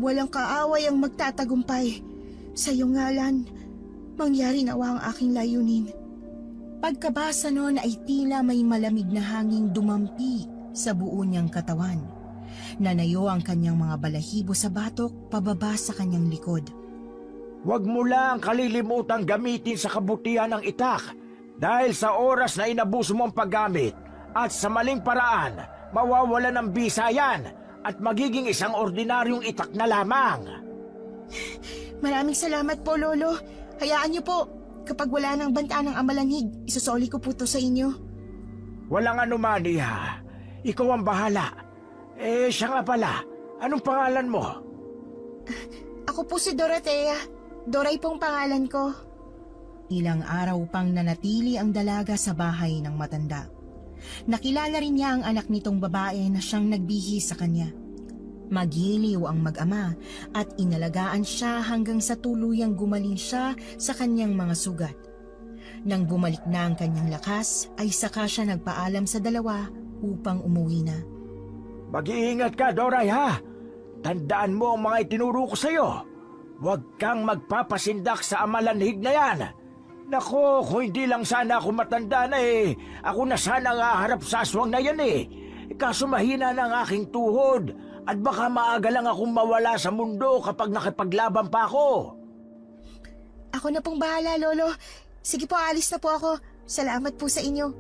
S3: Walang kaaway ang magtatagumpay. Sa iyong ngalan, mangyari nawa ang aking layunin. Pagkabasa noon ay tila may malamig na hanging dumampi sa buo niyang katawan. Nanayo ang kanyang mga balahibo sa batok pababa sa kanyang likod.
S6: Huwag mo lang kalilimutang gamitin sa kabutihan ng itak dahil sa oras na inabuso mo ang paggamit at sa maling paraan, mawawala ng bisa yan at magiging isang ordinaryong itak na lamang.
S3: Maraming salamat po, Lolo. Hayaan niyo po, kapag wala nang banta ng Amalanhig, isusoli ko po to sa inyo.
S6: Walang anuman, Iha. Ikaw ang bahala. Siya nga pala. Anong pangalan mo?
S3: Ako po si Dorothea. Doray pong pangalan ko. Ilang araw pang nanatili ang dalaga sa bahay ng matanda. Nakilala rin niya ang anak nitong babae na siyang nagbihis sa kanya. Magiliw ang mag-ama at inalagaan siya hanggang sa tuluyang gumaling siya sa kanyang mga sugat. Nang bumalik na ang kanyang lakas, ay saka siya nagpaalam sa dalawa upang umuwi na.
S6: Mag-iingat ka, Doray, ha? Tandaan mo ang mga itinuro ko sa'yo. Huwag kang magpapasindak sa Amalanhig na yan. Nako, kung hindi lang sana ako matanda na ako na sana nga harap sa aswang na yan Kaso mahina na ang aking tuhod at baka maaga lang akong mawala sa mundo kapag nakipaglaban pa ako.
S3: Ako na pong bahala, Lolo. Sige po, alis na po ako. Salamat po sa inyo.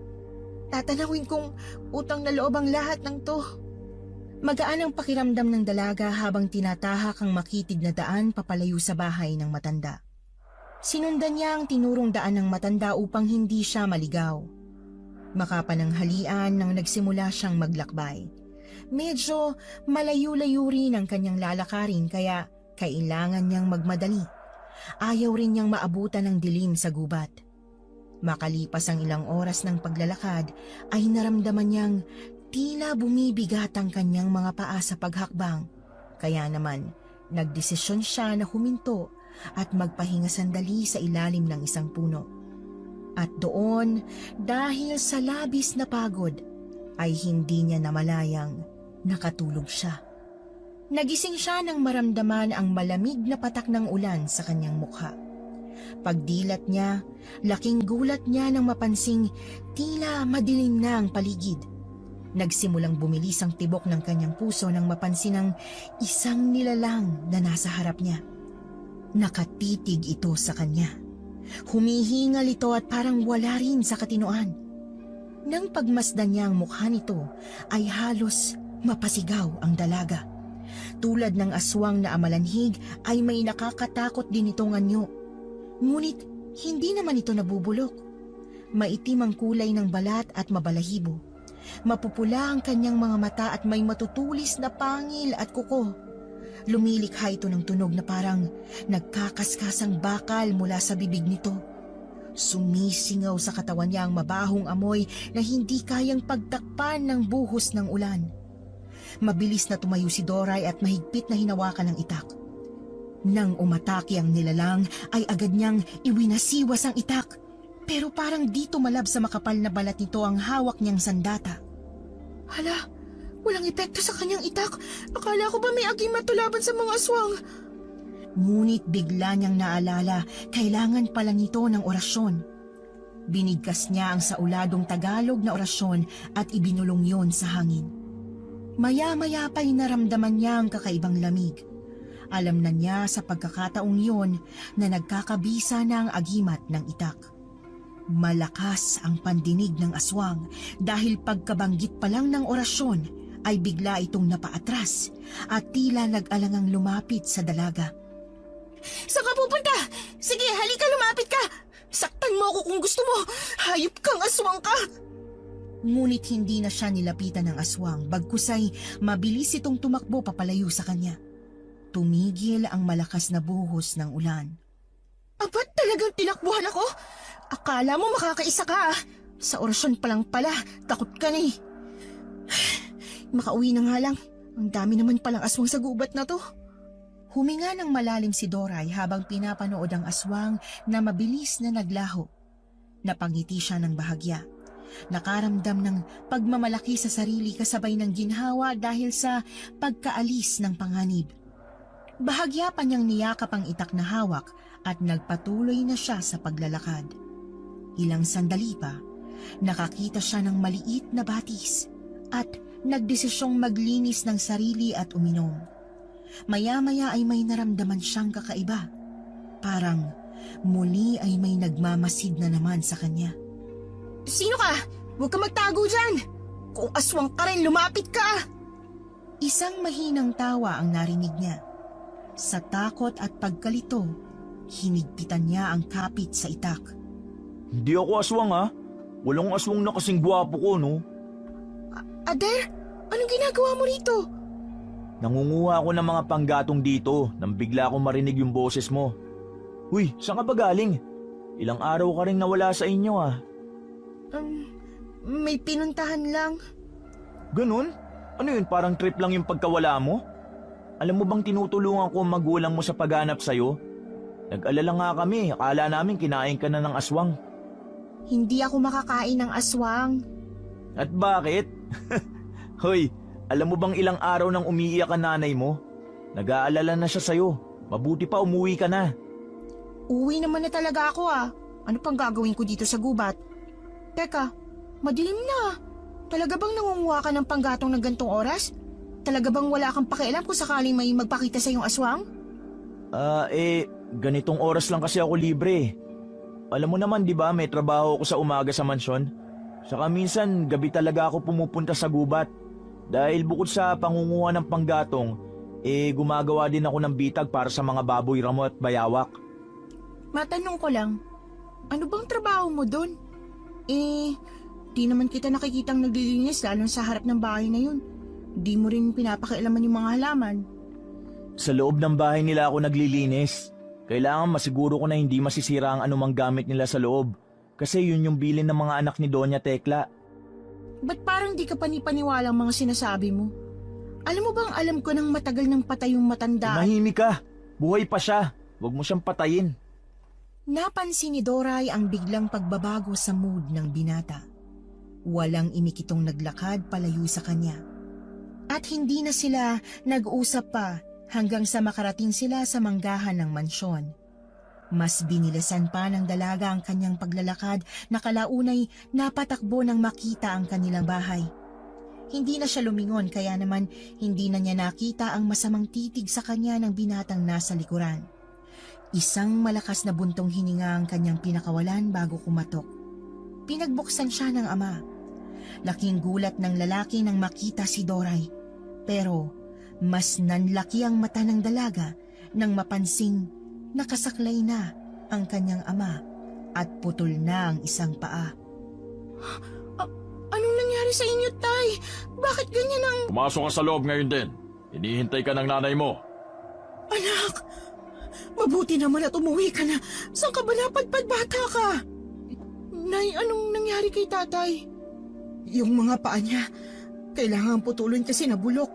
S3: Tatanawin kong utang na loob ang lahat ng to. Magaan ang pakiramdam ng dalaga habang tinatahak ang makitid na daan papalayo sa bahay ng matanda. Sinundan niya ang tinurong daan ng matanda upang hindi siya maligaw. Makapananghalian nang nagsimula siyang maglakbay. Medyo malayo-layo rin ang kanyang lalakarin kaya kailangan niyang magmadali. Ayaw rin niyang maabutan ng dilim sa gubat. Makalipas ang ilang oras ng paglalakad ay naramdaman niyang tila bumibigat ang kanyang mga paa sa paghakbang. Kaya naman, nagdesisyon siya na huminto at magpahinga sandali sa ilalim ng isang puno. At doon, dahil sa labis na pagod, ay hindi niya namalayang nakatulog siya. Nagising siya nang maramdaman ang malamig na patak ng ulan sa kanyang mukha. Pagdilat niya, laking gulat niya nang mapansing tila madilim na ang paligid. Nagsimulang bumilis ang tibok ng kanyang puso nang mapansin ang isang nilalang na nasa harap niya. Nakatitig ito sa kanya. Humihingal ito at parang wala rin sa katinoan. Nang pagmasdan niya ang mukha nito ay halos mapasigaw ang dalaga. Tulad ng aswang na amalanhig ay may nakakatakot din itong anyo. Ngunit hindi naman ito nabubulok. Maitim ang kulay ng balat at mabalahibo. Mapupula ang kanyang mga mata at may matutulis na pangil at kuko. Lumilikha ito ng tunog na parang nagkakaskasang bakal mula sa bibig nito. Sumisingaw sa katawan niya ang mabahong amoy na hindi kayang pagtakpan ng buhos ng ulan. Mabilis na tumayo si Doray at mahigpit na hinawakan ng itak. Nang umatake ang nilalang ay agad niyang iwinasiwas ang itak. Pero parang di tumalab sa makapal na balat nito ang hawak niyang sandata. Hala! Walang epekto sa kanyang itak. Akala ko ba may agimat laban sa mga aswang? Ngunit bigla niyang naalala, kailangan pala nito ng orasyon. Binigkas niya ang sauladong Tagalog na orasyon at ibinulong yon sa hangin. Maya-maya pa'y naramdaman niya ang kakaibang lamig. Alam na niya sa pagkakataong yon na nagkakabisa na ang agimat ng itak. Malakas ang pandinig ng aswang dahil pagkabanggit pa lang ng orasyon ay bigla itong napaatras at tila nag-alangang lumapit sa dalaga.
S1: Saan ka pupunta? Sige, halika, lumapit ka! Saktan mo ako kung gusto mo! Hayop kang aswang ka!
S3: Ngunit hindi na siya nilapitan ng aswang, bagkus ay mabilis itong tumakbo papalayo sa kanya. Tumigil ang malakas na buhos ng ulan.
S1: Abat talagang tinakbuhan ako? Akala mo makakaisa ka ah. Sa orasyon pa lang pala, takot ka na eh.
S3: Makauwi na nga lang. Ang dami naman palang aswang sa gubat na to. Huminga ng malalim si Doray habang pinapanood ang aswang na mabilis na naglaho. Napangiti siya ng bahagya. Nakaramdam ng pagmamalaki sa sarili kasabay ng ginhawa dahil sa pagkaalis ng panganib. Bahagya pa niyang niyakap ang itak na hawak at nagpatuloy na siya sa paglalakad. Ilang sandali pa, nakakita siya ng maliit na batis at nagdesisyong maglinis ng sarili at uminom. Maya-maya ay may naramdaman siyang kakaiba. Parang muli ay may nagmamasid na naman sa kanya.
S1: Sino ka? Huwag ka magtago dyan! Kung aswang ka rin, lumapit ka!
S3: Isang mahinang tawa ang narinig niya. Sa takot at pagkalito, hinigpitan niya ang kapit sa itak.
S4: Hindi ako aswang ha. Walang aswang na kasing gwapo ko, no?
S1: Ader, anong ginagawa mo rito?
S4: Nangunguha ako ng mga panggatong dito nang bigla akong marinig yung boses mo. Uy, saan ka ba galing? Ilang araw ka rin nawala sa inyo ah.
S1: May pinuntahan lang.
S4: Ganun? Ano yun, parang trip lang yung pagkawala mo? Alam mo bang tinutulungan ko ang magulang mo sa paghanap sa'yo? Nag-alala nga kami, akala namin kinain ka na ng aswang.
S1: Hindi ako makakain ng aswang.
S4: At bakit? Hoy, alam mo bang ilang araw nang umiiyak ang nanay mo? Nag-aalala na siya sa'yo. Mabuti pa umuwi ka na.
S1: Uwi naman na talaga ako ah. Ano pang gagawin ko dito sa gubat? Teka, madilim na. Talaga bang nangunguha ka ng panggatong ng gantong oras? Talaga bang wala kang pakialam kung sakaling may magpakita sa iyong aswang?
S4: Ganitong oras lang kasi ako libre. Alam mo naman, di ba, may trabaho ako sa umaga sa mansyon. Saka minsan, gabi talaga ako pumupunta sa gubat. Dahil bukod sa pangunguha ng panggatong, gumagawa din ako ng bitag para sa mga baboy ramo at bayawak.
S1: Matanong ko lang, ano bang trabaho mo doon?
S2: Di naman kita nakikitang naglilinis lalo sa harap ng bahay na yun. Di mo rin pinapakialaman yung mga halaman.
S4: Sa loob ng bahay nila ako naglilinis. Kailangan masiguro ko na hindi masisira ang anumang gamit nila sa loob. Kasi yun yung bilin ng mga anak ni Doña Tekla.
S2: Ba't parang di ka panipaniwala ang mga sinasabi mo? Alam mo bang alam ko nang matagal nang patay yung matanda?
S4: Mahimik ka. Buhay pa siya. Huwag mo siyang patayin.
S3: Napansin ni Doray ang biglang pagbabago sa mood ng binata. Walang imikitong naglakad palayo sa kanya. At hindi na sila nag-usap pa hanggang sa makarating sila sa manggahan ng mansyon. Mas binilasan pa ng dalaga ang kanyang paglalakad na kalaunay napatakbo nang makita ang kanilang bahay. Hindi na siya lumingon kaya naman hindi na niya nakita ang masamang titig sa kanya ng binatang nasa likuran. Isang malakas na buntong hininga ang kanyang pinakawalan bago kumatok. Pinagbuksan siya ng ama. Laking gulat ng lalaki nang makita si Doray. Pero mas nanlaki ang mata ng dalaga nang mapansing nakasaklay na ang kanyang ama at putol na ang isang paa.
S2: Anong nangyari sa inyo, Tay? Bakit ganyan ang...
S5: Pumasok ka sa loob ngayon din. Hinihintay ka ng nanay mo.
S2: Anak, mabuti naman at umuwi ka na. Saan ka ba napadpad, bata ka? Nay, anong nangyari kay tatay? Yung mga paa niya, kailangan putulin kasi nabulok.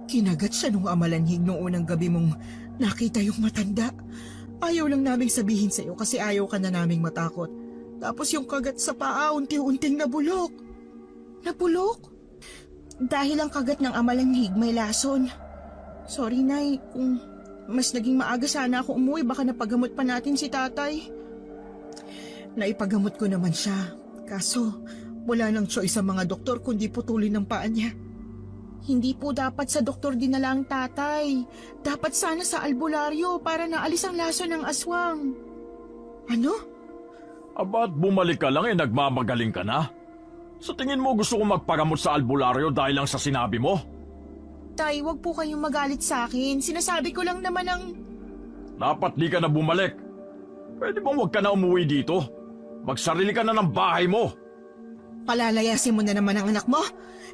S2: Kinagat siya nung amalanhig noong unang gabi mong nakita yung matanda. Ayaw lang naming sabihin sa'yo kasi ayaw ka na naming matakot. Tapos yung kagat sa paa, unti-unting nabulok. Nabulok? Dahil ang kagat ng amalanhig may lason. Sorry, Nay, kung mas naging maaga sana ako umuwi, baka napagamot pa natin si tatay. Naipagamot ko naman siya. Kaso, wala nang choice ang mga doktor kundi putulin ng paa niya. Hindi po dapat sa doktor dinala ang tatay. Dapat sana sa albularyo para naalis ang lason ng aswang. Ano?
S5: Aba't bumalik ka lang nagmamagaling ka na? Sa tingin mo gusto ko magpagamot sa albularyo dahil lang sa sinabi mo?
S2: Tay, wag po kayong magalit sa akin. Sinasabi ko lang naman ang...
S5: Dapat di ka na bumalik. Pwede bang huwag ka na umuwi dito? Magsarili ka na ng bahay mo.
S2: Palalayasin mo na naman ang anak mo?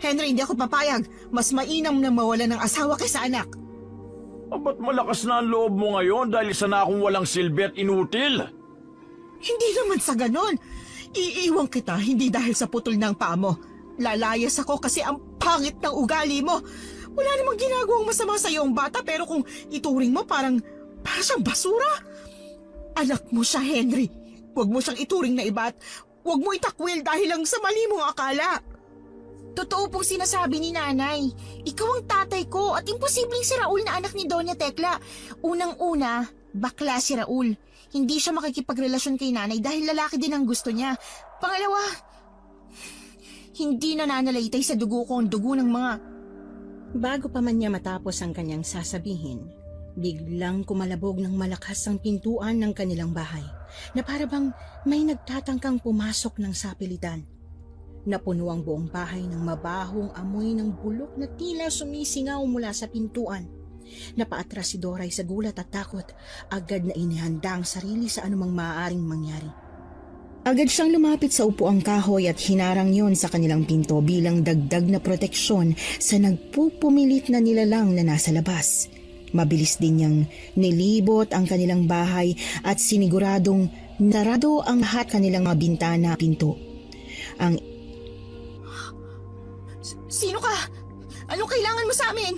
S2: Henry, hindi ako papayag. Mas mainam na mawala ng asawa kaysa anak.
S5: Aba't malakas na ang loob mo ngayon dahil isa na akong walang silbi at inutil?
S2: Hindi naman sa ganon. Iiwan kita hindi dahil sa putol ng paa mo. Lalayas ako kasi ang pangit ng ugali mo. Wala namang ginagawang masama sa iyong bata pero kung ituring mo para siyang basura. Anak mo siya, Henry. Huwag mo siyang ituring na iba at huwag mo itakwil dahil lang sa mali mong akala. Totoo pong sinasabi ni nanay. Ikaw ang tatay ko at imposibleng si Raul na anak ni Doña Tekla. Unang-una, bakla si Raul. Hindi siya makikipagrelasyon kay nanay dahil lalaki din ang gusto niya. Pangalawa, hindi nananalaytay sa dugo ko ang dugo ng mga...
S3: Bago pa man niya matapos ang kanyang sasabihin, biglang kumalabog ng malakas ang pintuan ng kanilang bahay na para bang may nagtatangkang pumasok ng sapilitan. Napuno ang buong bahay ng mabahong amoy ng bulok na tila sumisingaw mula sa pintuan. Napaatras si Doray sa gulat at takot. Agad na inihanda ang sarili sa anumang maaaring mangyari. Agad siyang lumapit sa upuang kahoy at hinarang yon sa kanilang pinto bilang dagdag na proteksyon sa nagpupumilit na nilalang na nasa labas. Mabilis din niyang nilibot ang kanilang bahay at siniguradong narado ang lahat kanilang mga bintana at pinto.
S2: Sino ka? Anong kailangan mo sa amin?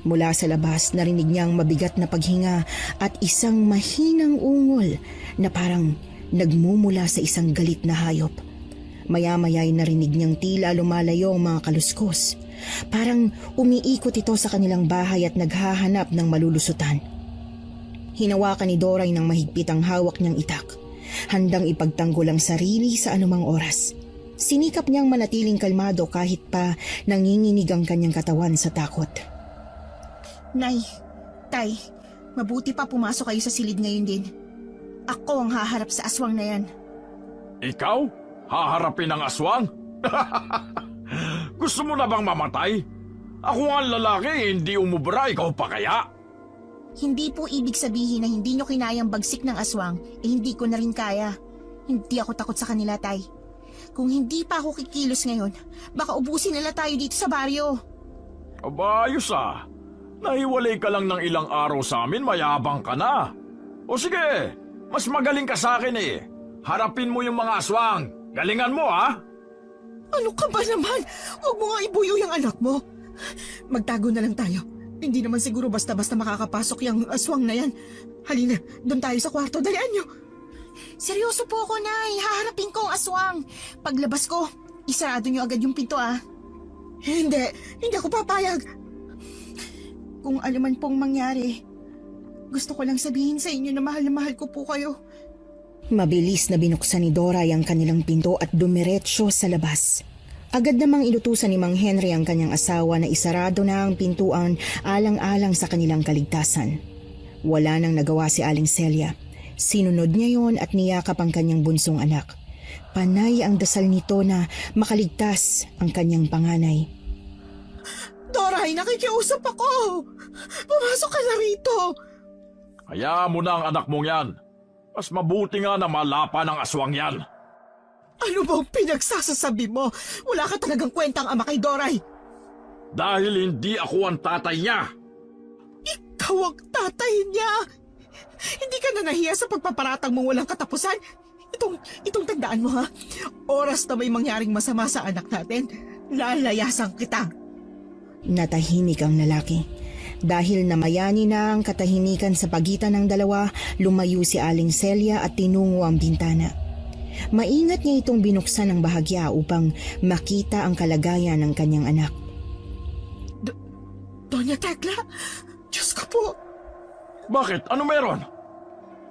S3: Mula sa labas, narinig niyang mabigat na paghinga at isang mahinang ungol na parang nagmumula sa isang galit na hayop. Maya-maya'y narinig niyang tila lumalayo ang mga kaluskos. Parang umiikot ito sa kanilang bahay at naghahanap ng malulusutan. Hinawakan ni Doray ng mahigpit ang hawak niyang itak, handang ipagtanggol ang sarili sa anumang oras. Sinikap niyang manatiling kalmado kahit pa nanginginig ang kanyang katawan sa takot.
S2: Nay, Tay, mabuti pa pumasok kayo sa silid ngayon din. Ako ang haharap sa aswang na yan.
S5: Ikaw? Haharapin ang aswang? Gusto mo na bang mamatay? Ako nga ang lalaki, hindi umubra, ikaw pa kaya?
S3: Hindi po ibig sabihin na hindi nyo kinayang bagsik ng aswang, hindi ko na rin kaya. Hindi ako takot sa kanila, Tay. Kung hindi pa ako kikilos ngayon, baka ubusin nila tayo dito sa baryo.
S5: Aba, ayos ah. Nahiwalay ka lang ng ilang araw sa amin, mayabang ka na. O sige, mas magaling ka sa akin eh. Harapin mo yung mga aswang. Galingan mo ah.
S2: Ano ka ba naman? Huwag mo nga ibuyo yung anak mo. Magtago na lang tayo. Hindi naman siguro basta-basta makakapasok yung aswang na yan. Halina, doon tayo sa kwarto. Dalian nyo.
S3: Seryoso po ako, Nay. Haharapin ko ang aswang. Paglabas ko, isarado nyo agad yung pinto, ah.
S2: Hindi ako papayag. Kung anuman pong mangyari, gusto ko lang sabihin sa inyo na mahal ko po kayo.
S3: Mabilis na binuksan ni Doray ang kanilang pinto at dumiretso sa labas. Agad namang inutusan ni Mang Henry ang kanyang asawa na isarado na ang pintuan alang-alang sa kanilang kaligtasan. Wala nang nagawa si Aling Celia. Sinunod niya yon at niyakap ang kanyang bunsong anak. Panay ang dasal nito na makaligtas ang kanyang panganay.
S2: Doray, nakikiusap ako. Pumasok ka na rito.
S5: Hayaan mo na ang anak mong yan. Mas mabuti nga na malapa ng aswang yan.
S2: Ano bang pinagsasasabi mo? Wala ka talagang kwentang ama kay Doray.
S5: Dahil hindi ako ang tatay niya.
S2: Ikaw ang tatay niya. Hindi ka na nahiya sa pagpaparatang mong walang katapusan? Itong tandaan mo ha. Oras na may mangyaring masama sa anak natin, lalayasan kita.
S3: Natahimik ang lalaki. Dahil namayani na ang katahimikan sa pagitan ng dalawa, lumayo si Aling Celia at tinungo ang bintana. Maingat niya itong binuksan ng bahagya upang makita ang kalagayan ng kanyang anak.
S2: Doña Tekla, Diyos ko po.
S5: Bakit? Ano meron?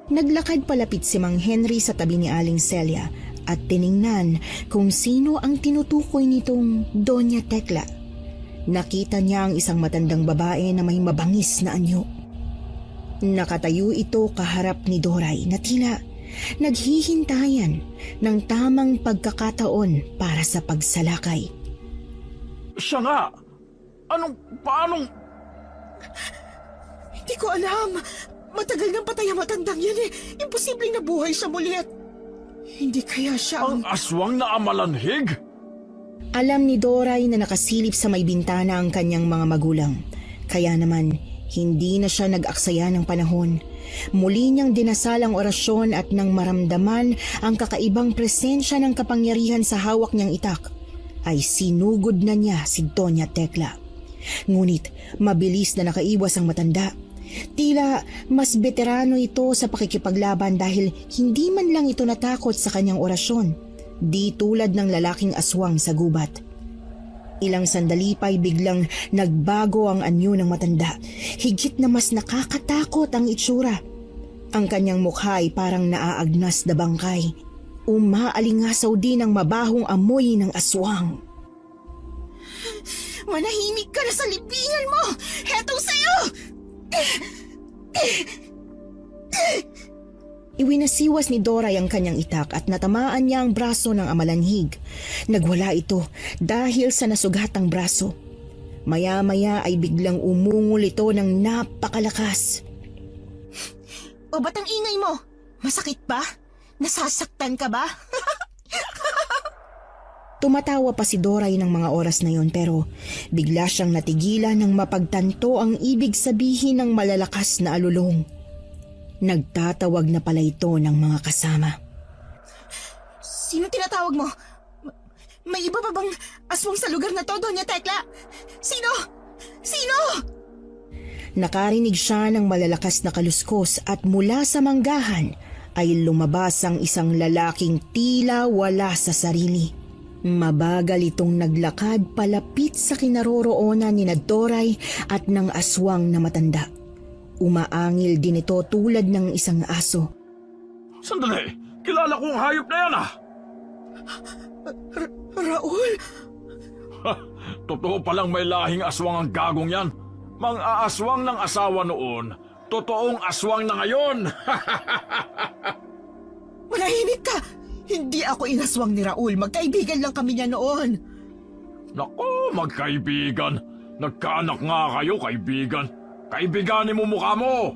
S3: Naglakad palapit si Mang Henry sa tabi ni Aling Celia at tiningnan kung sino ang tinutukoy nitong Doña Tekla. Nakita niya ang isang matandang babae na may mabangis na anyo. Nakatayo ito kaharap ni Doray na tila naghihintayan ng tamang pagkakataon para sa pagsalakay.
S5: Siya nga. Paanong?
S2: Hindi ko alam. Matagal nang patay ang matandang yan eh. Imposibleng nabuhay siya muli at hindi kaya siya
S5: Ang aswang na amalanhig?
S3: Alam ni Doray na nakasilip sa may bintana ang kanyang mga magulang. Kaya naman, hindi na siya nag-aksaya ng panahon. Muli niyang dinasal ang orasyon at nang maramdaman ang kakaibang presensya ng kapangyarihan sa hawak niyang itak, ay sinugod na niya si Doña Tekla. Ngunit mabilis na nakaiwas ang matanda. Tila mas veterano ito sa pakikipaglaban dahil hindi man lang ito natakot sa kanyang orasyon. Di tulad ng lalaking aswang sa gubat. Ilang sandali pa'y biglang nagbago ang anyo ng matanda. Higit na mas nakakatakot ang itsura. Ang kanyang mukha ay parang naaagnas na bangkay. Umaalingasaw din ang mabahong amoy ng aswang.
S2: Manahimik ka na sa libingan mo! Heto sa'yo!
S3: Iwinasiwas ni Doray ang kanyang itak at natamaan niya ang braso ng amalanhig. Nagwala ito dahil sa nasugatang braso. Maya-maya ay biglang umungol ito ng napakalakas.
S2: O ba't ang ingay mo? Masakit ba? Nasasaktan ka ba?
S3: Tumatawa pa si Doray ng mga oras na yon pero bigla siyang natigilan nang mapagtanto ang ibig sabihin ng malalakas na alulong. Nagtatawag na pala ito ng mga kasama.
S2: Sino tinatawag mo? May iba pa bang aswang sa lugar na to, Doña Tekla? Sino?
S3: Nakarinig siya ng malalakas na kaluskos at mula sa manggahan ay lumabas ang isang lalaking tila wala sa sarili. Mabagal itong naglakad palapit sa kinaroroonan ni Doray at ng aswang na matanda. Umaangil din ito tulad ng isang aso.
S5: Sandali! Kilala ko ang hayop na yan ah!
S2: Raul?
S5: Totoo palang may lahing aswang ang gagong yan. Mang-aaswang ng asawa noon, totoong aswang na ngayon!
S2: Manahimik ka! Hindi ako inaswang ni Raul. Magkaibigan lang kami niya noon.
S5: Nako, magkaibigan. Nagkaanak nga kayo, kaibigan. Kaibiganin mo mukha mo!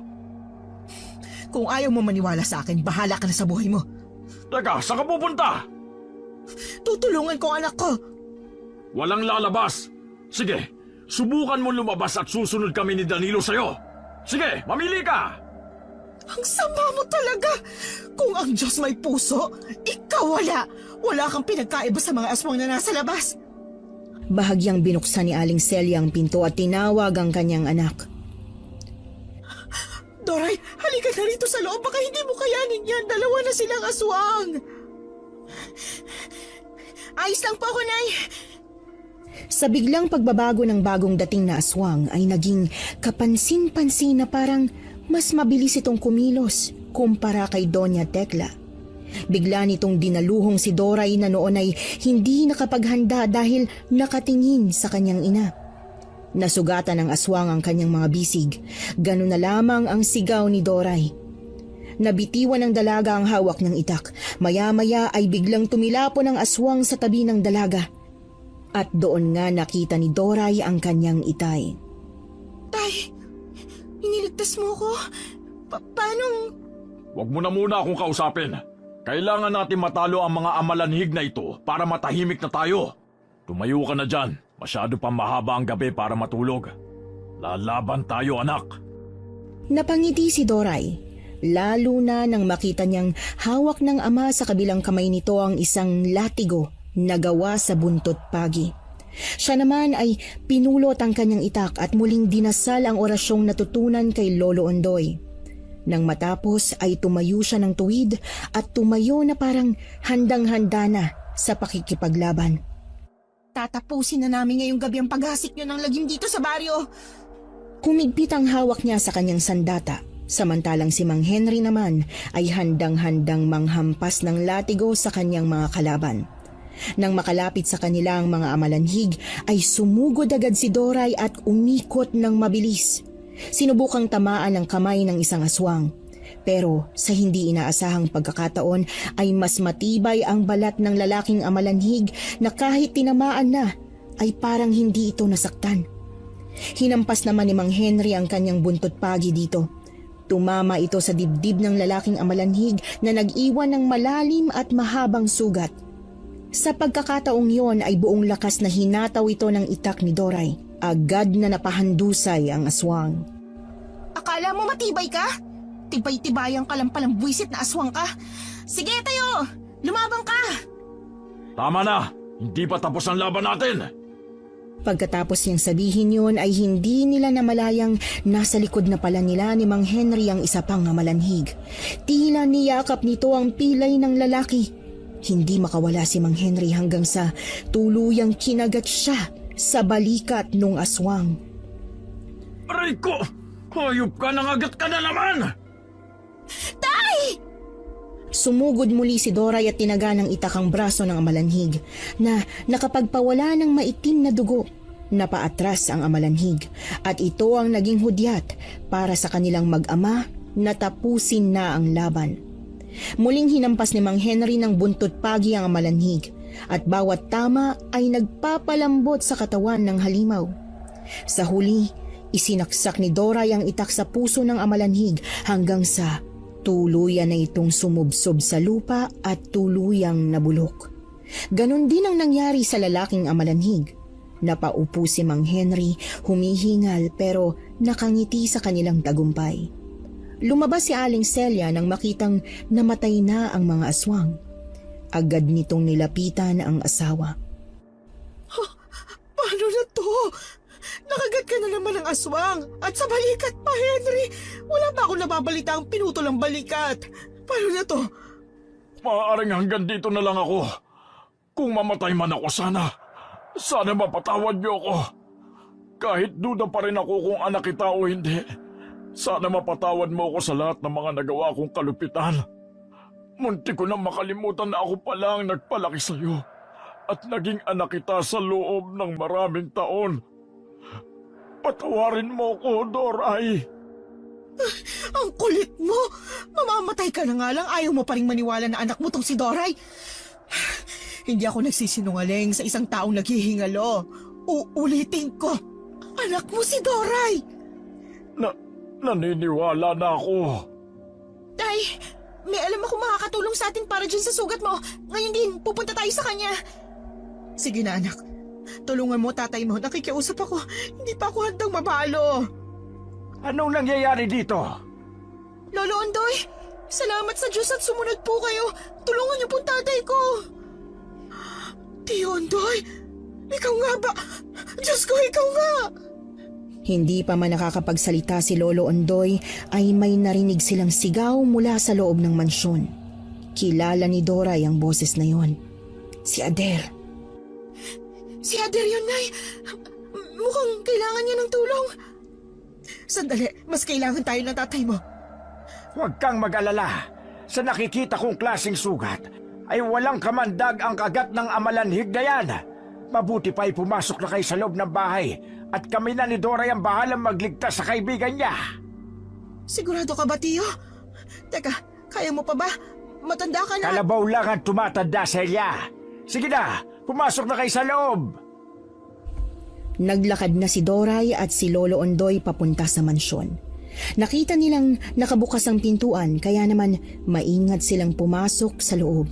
S2: Kung ayaw mo maniwala sa akin, bahala ka na sa buhay mo.
S5: Teka, saan ka pupunta?
S2: Tutulungan ko ang anak ko.
S5: Walang lalabas. Sige, subukan mo lumabas at susunod kami ni Danilo sa'yo. Sige, mamili ka!
S2: Ang sama mo talaga! Kung ang Diyos may puso, ikaw wala! Wala kang pinagkaiba sa mga aswang na nasa labas!
S3: Bahagyang binuksan ni Aling Celia ang pinto at tinawag ang kanyang anak.
S2: Doray, halika na rito sa loob. Baka hindi mo kayanin yan. Dalawa na silang aswang. Ayos lang po ako, Nay.
S3: Sa biglang pagbabago ng bagong dating na aswang ay naging kapansin-pansin na parang mas mabilis itong kumilos kumpara kay Doña Tekla. Bigla nitong dinaluhong si Doray na noon ay hindi nakapaghanda dahil nakatingin sa kanyang ina. Nasugatan ng aswang ang kanyang mga bisig. Ganun na lamang ang sigaw ni Doray. Nabitiwan ng dalaga ang hawak ng itak. Maya-maya ay biglang tumilapon ang aswang sa tabi ng dalaga. At doon nga nakita ni Doray ang kanyang itay.
S2: Tay, iniligtas mo ko. Paano?
S5: Huwag mo na muna akong kausapin. Kailangan natin matalo ang mga amalanhig na ito para matahimik na tayo. Tumayo ka na dyan. Masyado pang mahaba ang gabi para matulog. Lalaban tayo, anak.
S3: Napangiti si Doray, lalo na nang makita niyang hawak ng ama sa kabilang kamay nito ang isang latigo na gawa sa buntot pagi. Siya naman ay pinulot ang kanyang itak at muling dinasal ang orasyong natutunan kay Lolo Ondoy. Nang matapos ay tumayo siya ng tuwid at tumayo na parang handang-handa na sa pakikipaglaban.
S2: Tatapusin na namin ngayong gabi ang paghasik niyo ng lagim dito sa baryo.
S3: Kumigpit ang hawak niya sa kanyang sandata, samantalang si Mang Henry naman ay handang-handang manghampas ng latigo sa kanyang mga kalaban. Nang makalapit sa kanila ang mga amalanhig ay sumugod agad si Doray at umikot ng mabilis. Sinubukang tamaan ang kamay ng isang aswang. Pero sa hindi inaasahang pagkakataon ay mas matibay ang balat ng lalaking amalanhig na kahit tinamaan na ay parang hindi ito nasaktan. Hinampas naman ni Mang Henry ang kanyang buntot pagi dito. Tumama ito sa dibdib ng lalaking amalanhig na nag-iwan ng malalim at mahabang sugat. Sa pagkakataong yon ay buong lakas na hinataw ito ng itak ni Doray. Agad na napahandusay ang aswang.
S2: Akala mo matibay ka? Tibay-tibayang ka lang palang buwisit na aswang ka. Sige tayo, lumabang ka!
S5: Tama na! Hindi pa tapos ang laban natin!
S3: Pagkatapos niyang sabihin yun ay hindi nila namalayang nasa likod na pala nila ni Mang Henry ang isa pang amalanhig. Tila niyakap nito ang pilay ng lalaki. Hindi makawala si Mang Henry hanggang sa tuluyang kinagat siya sa balikat nung aswang.
S5: Aray ko! Hayop ka, nangagat ka na naman!
S2: Tay!
S3: Sumugod muli si Doray at tinaga ng itak ang braso ng amalanhig na nakapagpawala ng maitim na dugo. Napaatras ang amalanhig at ito ang naging hudyat para sa kanilang mag-ama na tapusin na ang laban. Muling hinampas ni Mang Henry ng buntot pagi ang amalanhig at bawat tama ay nagpapalambot sa katawan ng halimaw. Sa huli, isinaksak ni Doray ang itak sa puso ng amalanhig hanggang sa tuluyan na itong sumubsob sa lupa at tuluyang nabulok. Ganon din ang nangyari sa lalaking amalanhig. Napaupo si Mang Henry, humihingal pero nakangiti sa kanilang tagumpay. Lumabas si Aling Celia nang makitang namatay na ang mga aswang. Agad nitong nilapitan ang asawa.
S2: Paano na to? Nakagat ka na naman ng aswang. At sa balikat pa, Henry. Wala pa akong nababalita ang pinutol ang balikat. Paano na to?
S5: Maaaring hanggang dito na lang ako. Kung mamatay man ako sana mapatawad niyo ako. Kahit duda pa rin ako kung anak kita o hindi. Sana mapatawad mo ako sa lahat ng mga nagawa kong kalupitan. Munti ko nang makalimutan na ako pala ang nagpalaki sa'yo at naging anak kita sa loob ng maraming taon. Patawarin mo ko, Doray.
S2: Ang kulit mo! Mamamatay ka na nga lang, ayaw mo pa rin maniwala na anak mo tong si Doray. Hindi ako nagsisinungaling sa isang taong naghihingalo. Uulitin ko, anak mo si Doray!
S5: Naniniwala na ako.
S1: Tay, may alam ako makakatulong sa atin para dyan sa sugat mo. Ngayon din, pupunta tayo sa kanya.
S2: Sige na anak, tulungan mo tatay mo, nakikiusap ako. Hindi pa ako handang mabalo.
S6: Anong nangyayari dito?
S1: Lolo Ondoy, salamat sa Diyos at sumunod po kayo. Tulungan niyo po ang tatay ko.
S2: Tio Ondoy, ikaw nga ba? Diyos ko, ikaw nga!
S3: Hindi pa man nakakapagsalita si Lolo Ondoy ay may narinig silang sigaw mula sa loob ng mansyon. Kilala ni Doray ang boses na yon. Si Ader.
S1: Si Ader yun, Nay. Mukhang kailangan niya ng tulong.
S2: Sandali, mas kailangan tayo ng tatay mo.
S6: Huwag kang mag-alala. Sa nakikita kong klaseng sugat, ay walang kamandag ang kagat ng amalanhig na yan. Mabuti pa ay pumasok na kayo sa loob ng bahay at kami na ni Doray ang bahalang magligtas sa kaibigan niya.
S2: Sigurado ka ba, Tio? Teka, kaya mo pa ba? Matanda ka na.
S6: Kalabaw lang ang tumatanda sa Celia. Sige na, pumasok na kayo sa loob.
S3: Naglakad na si Doray at si Lolo Ondoy papunta sa mansyon. Nakita nilang nakabukas ang pintuan kaya naman maingat silang pumasok sa loob.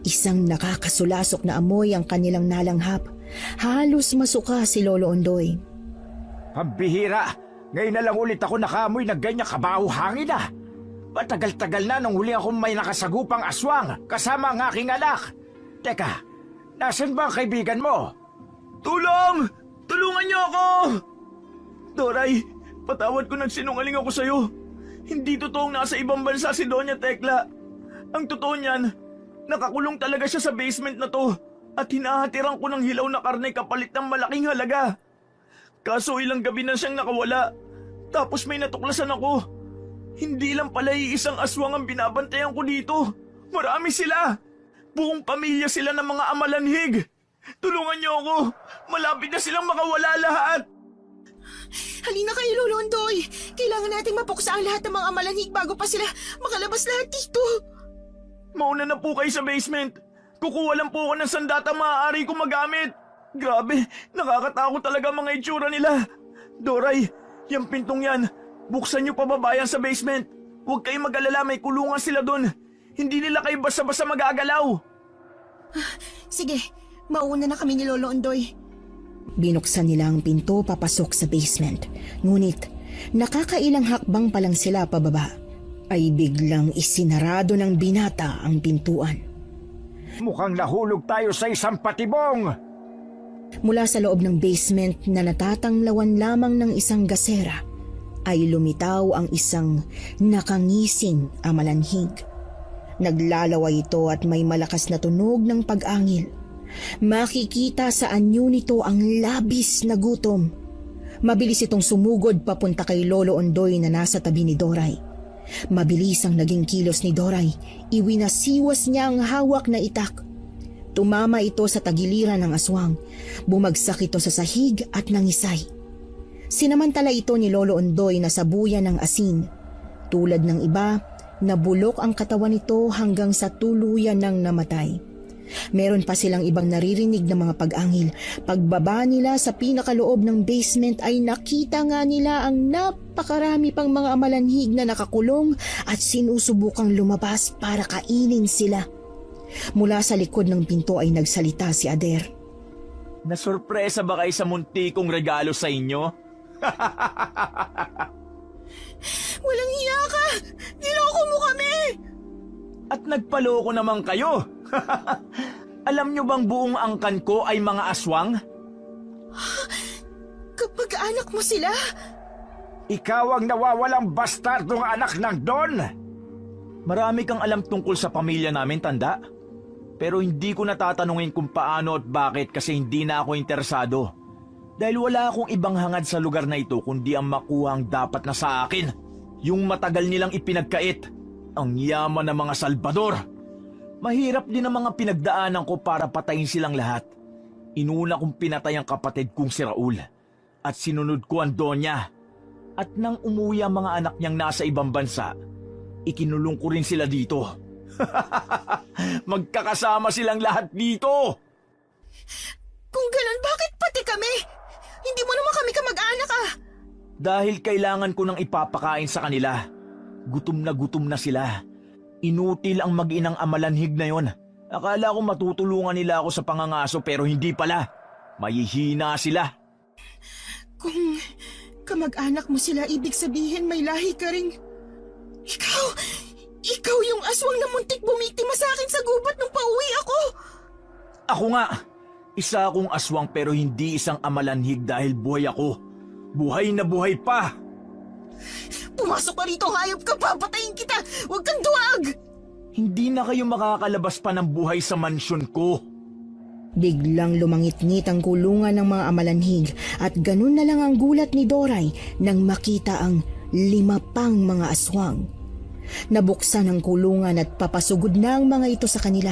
S3: Isang nakakasulasok na amoy ang kanilang nalanghap. Halos masuka si Lolo Ondoy.
S6: Pambihira, ngayon na lang ulit ako nakaamoy ng ganyan kabaho hangin na. Matagal-tagal na nung huli akong may nakasagupang aswang kasama ang aking anak. Teka, nasan ba ang kaibigan mo?
S4: Tulong! Tulungan niyo ako! Doray, patawad ko nagsinungaling ako sa'yo. Hindi totoong nasa ibang bansa si Doña Tekla. Ang totoo niyan, nakakulong talaga siya sa basement na to at hinahatiran ko ng hilaw na karne kapalit ng malaking halaga. Kaso ilang gabi na siyang nakawala. Tapos may natuklasan ako. Hindi lang pala iisang aswang ang binabantayan ko dito. Marami sila. Buong pamilya sila ng mga amalanhig. Tulungan niyo ako. Malapit na silang makawala lahat.
S1: Halina kayo, Lolo Ondoy. Kailangan nating mapuksa ang lahat ng mga amalanhig bago pa sila makalabas lahat dito.
S4: Mauna na po kayo sa basement. Kukuha lang po ako ng sandata maaari ko magamit. Grabe, nakakatakot talaga mga itsura nila. Doray, yung pintong yan, buksan niyo pababayan sa basement. Huwag kayong mag-alala, may kulungan sila doon. Hindi nila kayo basta-basta magagalaw.
S1: Sige, mauna na kami ni Lolo Ondoy.
S3: Binuksan nila ang pinto papasok sa basement. Ngunit nakakailang hakbang pa lang sila pababa ay biglang isinarado ng binata ang pintuan.
S6: Mukhang nahulog tayo sa isang patibong.
S3: Mula sa loob ng basement na natatanglawan lamang ng isang gasera ay lumitaw ang isang nakangising amalanhig. Naglalaway ito at may malakas na tunog ng pag-angil. Makikita sa anyo nito ang labis na gutom. Mabilis itong sumugod papunta kay Lolo Ondoy na nasa tabi ni Doray. Mabilis ang naging kilos ni Doray. Iwinasiwas niya ang hawak na itak. Tumama ito sa tagiliran ng aswang. Bumagsak ito sa sahig at nangisay. Sinamantala ito ni Lolo Ondoy na sabuyan ng asin. Tulad ng iba, nabulok ang katawan nito hanggang sa tuluyan ng namatay. Meron pa silang ibang naririnig na mga pag-angil. Pagbaba nila sa pinakaloob ng basement ay nakita nga nila ang napakarami pang mga amalanhig na nakakulong at sinusubukang lumabas para kainin sila. Mula sa likod ng pinto ay nagsalita si Ader.
S4: Nasurpresa ba kayo sa munti kong regalo sa inyo?
S1: Walang hiya ka! Niloko mo kami!
S4: At nagpaloko naman kayo. Alam nyo bang buong angkan ko ay mga aswang?
S1: Kapag anak mo sila,
S6: Ikaw ang nawawalang bastardong anak ng Don.
S4: Marami kang alam tungkol sa pamilya namin, tanda. Pero hindi ko natatanungin kung paano at bakit kasi hindi na ako interesado. Dahil wala akong ibang hangad sa lugar na ito kundi ang makuha ang dapat na sa akin. Yung matagal nilang ipinagkait. Ang yaman ng mga Salvador. Mahirap din ang mga pinagdaanan ko para patayin silang lahat. Inuna kong pinatay ang kapatid kong si Raul. At sinunod ko ang Donya. At nang umuwi ang mga anak niyang nasa ibang bansa, ikinulong ko rin sila dito. Magkakasama silang lahat dito.
S1: kung ganun, bakit pati kami? Hindi mo naman kami kamag-anak ah!
S4: Dahil kailangan ko nang ipapakain sa kanila. Gutom na sila. Inutil ang mag-inang amalanhig na yon. Akala ko matutulungan nila ako sa pangangaso pero hindi pala. Mahihina sila.
S2: Kung kamag-anak mo sila, ibig sabihin may lahi ka ring... Ikaw yung aswang na muntik bumiktima sa akin sa gubat nung pauwi ako!
S4: Ako nga, isa akong aswang pero hindi isang amalanhig dahil buhay ako. Buhay na buhay pa!
S2: Pumasok ka rito, hayop ka! Papatayin kita! Huwag kang duwag!
S4: Hindi na kayo makakalabas pa ng buhay sa mansyon ko.
S3: Biglang lumangit-ngit ang kulungan ng mga amalanhig at ganun na lang ang gulat ni Doray nang makita ang 5 pang mga aswang. Nabuksan ang kulungan at papasugod na ang mga ito sa kanila.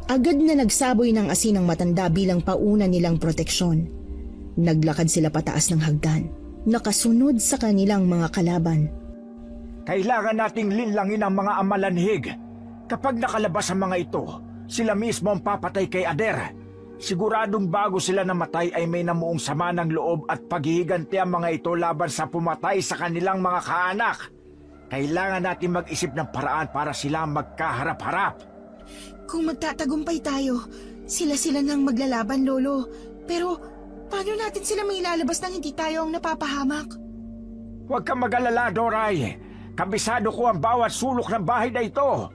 S3: Agad na nagsaboy ng asin ang matanda bilang pauna nilang proteksyon. Naglakad sila pataas ng hagdan, nakasunod sa kanilang mga kalaban.
S6: Kailangan nating linlangin ang mga amalanhig. Kapag nakalabas ang mga ito, sila mismo ang papatay kay Ader. Siguradong bago sila namatay ay may namuong sama ng loob at paghihiganti ang mga ito laban sa pumatay sa kanilang mga kaanak. Kailangan natin mag-isip ng paraan para sila magkaharap-harap.
S2: Kung magtatagumpay tayo, sila nang maglalaban, Lolo. Pero paano natin sila may ilalabas nang hindi tayo ang napapahamak?
S6: Huwag kang mag-alala, Doray. Kabisado ko ang bawat sulok ng bahay na ito.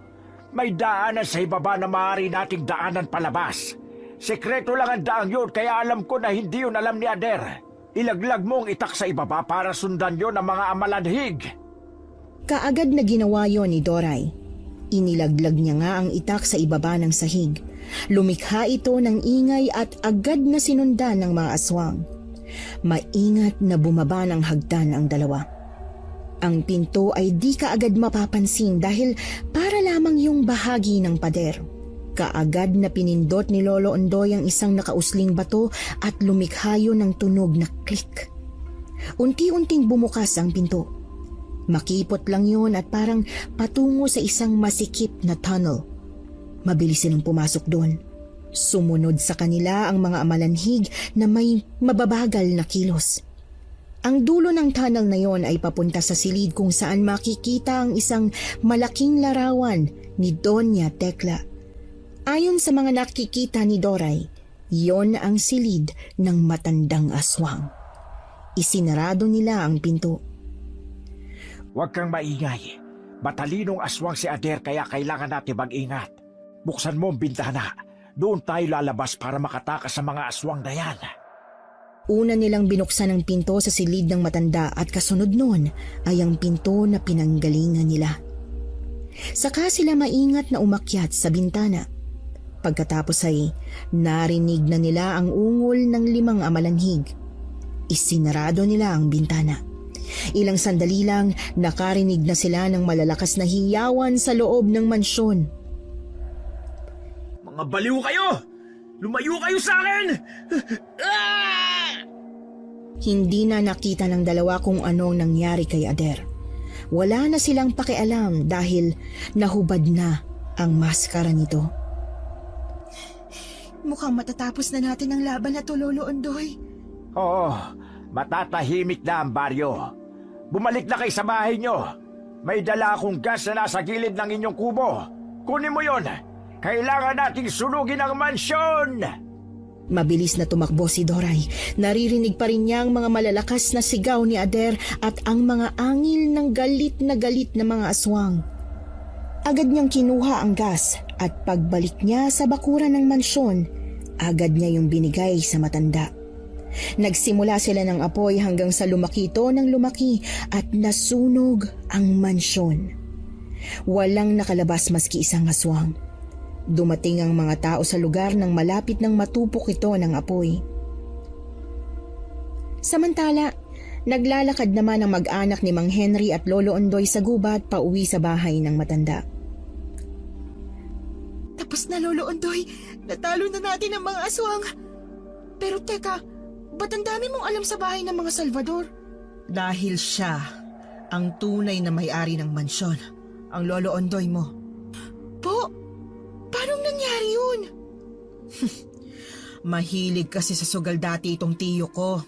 S6: May daanan sa ibaba na maaari nating daanan palabas. Sekreto lang ang daang yun, kaya alam ko na hindi yun alam ni Ader. Ilaglag mo ang itak sa ibaba para sundan yun ng mga amalanhig.
S3: Kaagad na ginawa yon ni Doray. Inilaglag niya nga ang itak sa ibaba ng sahig. Lumikha ito ng ingay at agad na sinundan ng mga aswang. Maingat na bumaba ng hagdan ang dalawa. Ang pinto ay di kaagad mapapansin dahil para lamang yung bahagi ng pader. Kaagad na pinindot ni Lolo Ondoy ang isang nakausling bato at lumikha yun ng tunog na klik. Unti-unting bumukas ang pinto. Makipot lang yun at parang patungo sa isang masikip na tunnel. Mabilis silang pumasok doon. Sumunod sa kanila ang mga amalanhig na may mababagal na kilos. Ang dulo ng tunnel na yon ay papunta sa silid kung saan makikita ang isang malaking larawan ni Doña Tekla. Ayon sa mga nakikita ni Doray, yon ang silid ng matandang aswang. Isinarado nila ang pinto.
S6: Huwag kang maingay. Matalinong aswang si Ader kaya kailangan natin mag-ingat. Buksan mo ang bintana. Doon tayo lalabas para makatakas sa mga aswang na yan.
S3: Una nilang binuksan ang pinto sa silid ng matanda at kasunod noon ay ang pinto na pinanggalingan nila. Saka sila maingat na umakyat sa bintana. Pagkatapos ay narinig na nila ang ungol ng 5 amalanhig. Isinarado nila ang bintana. Ilang sandali lang nakarinig na sila ng malalakas na hiyawan sa loob ng mansyon.
S4: Mga baliw kayo! Lumayo kayo sa akin!
S3: Hindi na nakita ng dalawa kung anong nangyari kay Ader. Wala na silang pakialam dahil nahubad na ang maskara nito.
S2: Mukhang matatapos na natin ang laban na to, Lolo Ondoy.
S6: Oo, matatahimik na ang baryo. Bumalik na kayo sa bahay nyo. May dala akong gas na nasa gilid ng inyong kubo. Kunin mo yon. Kailangan nating sunugin ang mansyon!
S3: Mabilis na tumakbo si Doray. Naririnig pa rin niya ang mga malalakas na sigaw ni Ader at ang mga angil ng galit na mga aswang. Agad niyang kinuha ang gas at pagbalik niya sa bakuran ng mansyon, agad niya yung binigay sa matanda. Nagsimula sila ng apoy hanggang sa lumaki ito ng lumaki at nasunog ang mansyon. Walang nakalabas maski isang aswang. Dumating ang mga tao sa lugar nang malapit nang matupok ito ng apoy. Samantala, naglalakad naman ang mag-anak ni Mang Henry at Lolo Ondoy sa gubat pauwi sa bahay ng matanda.
S2: Tapos na, Lolo Ondoy. Natalo na natin ang mga aswang. Pero teka, ba't ang dami mong alam sa bahay ng mga Salvador?
S1: Dahil siya ang tunay na may-ari ng mansyon, ang Lolo Ondoy mo.
S2: Po, paano nangyari yun?
S1: Mahilig kasi sa sugal dati itong tiyo ko.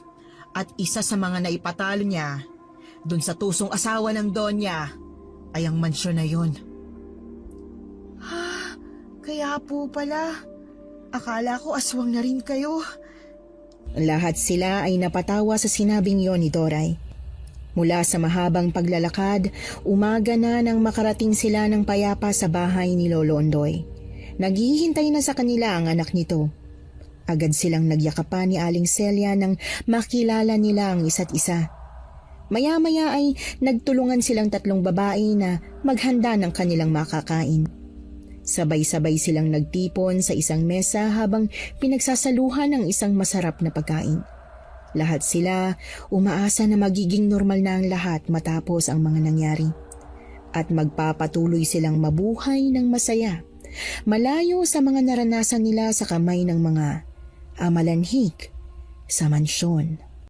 S2: At isa sa mga naipatalo niya, dun sa tusong asawa ng Donya, ay ang mansyon na yon.
S3: Kaya po pala, akala ko aswang na rin kayo. Lahat sila ay napatawa sa sinabing yon ni Doray. Mula sa mahabang paglalakad, umaga na nang makarating sila ng payapa sa bahay ni Lolo Ondoy. Naghihintay na sa kanila ang anak nito. Agad silang nagyakapan ni Aling Celia nang makilala nila ang isa't isa. Maya-maya ay nagtulungan silang tatlong babae na maghanda ng kanilang makakain. Sabay-sabay silang nagtipon sa isang mesa habang pinagsasaluhan ng isang masarap na pagkain. Lahat sila umaasa na magiging normal na ang lahat matapos ang mga nangyari. At magpapatuloy silang mabuhay ng masaya, malayo sa mga naranasan nila sa kamay ng mga amalanhik sa mansyon.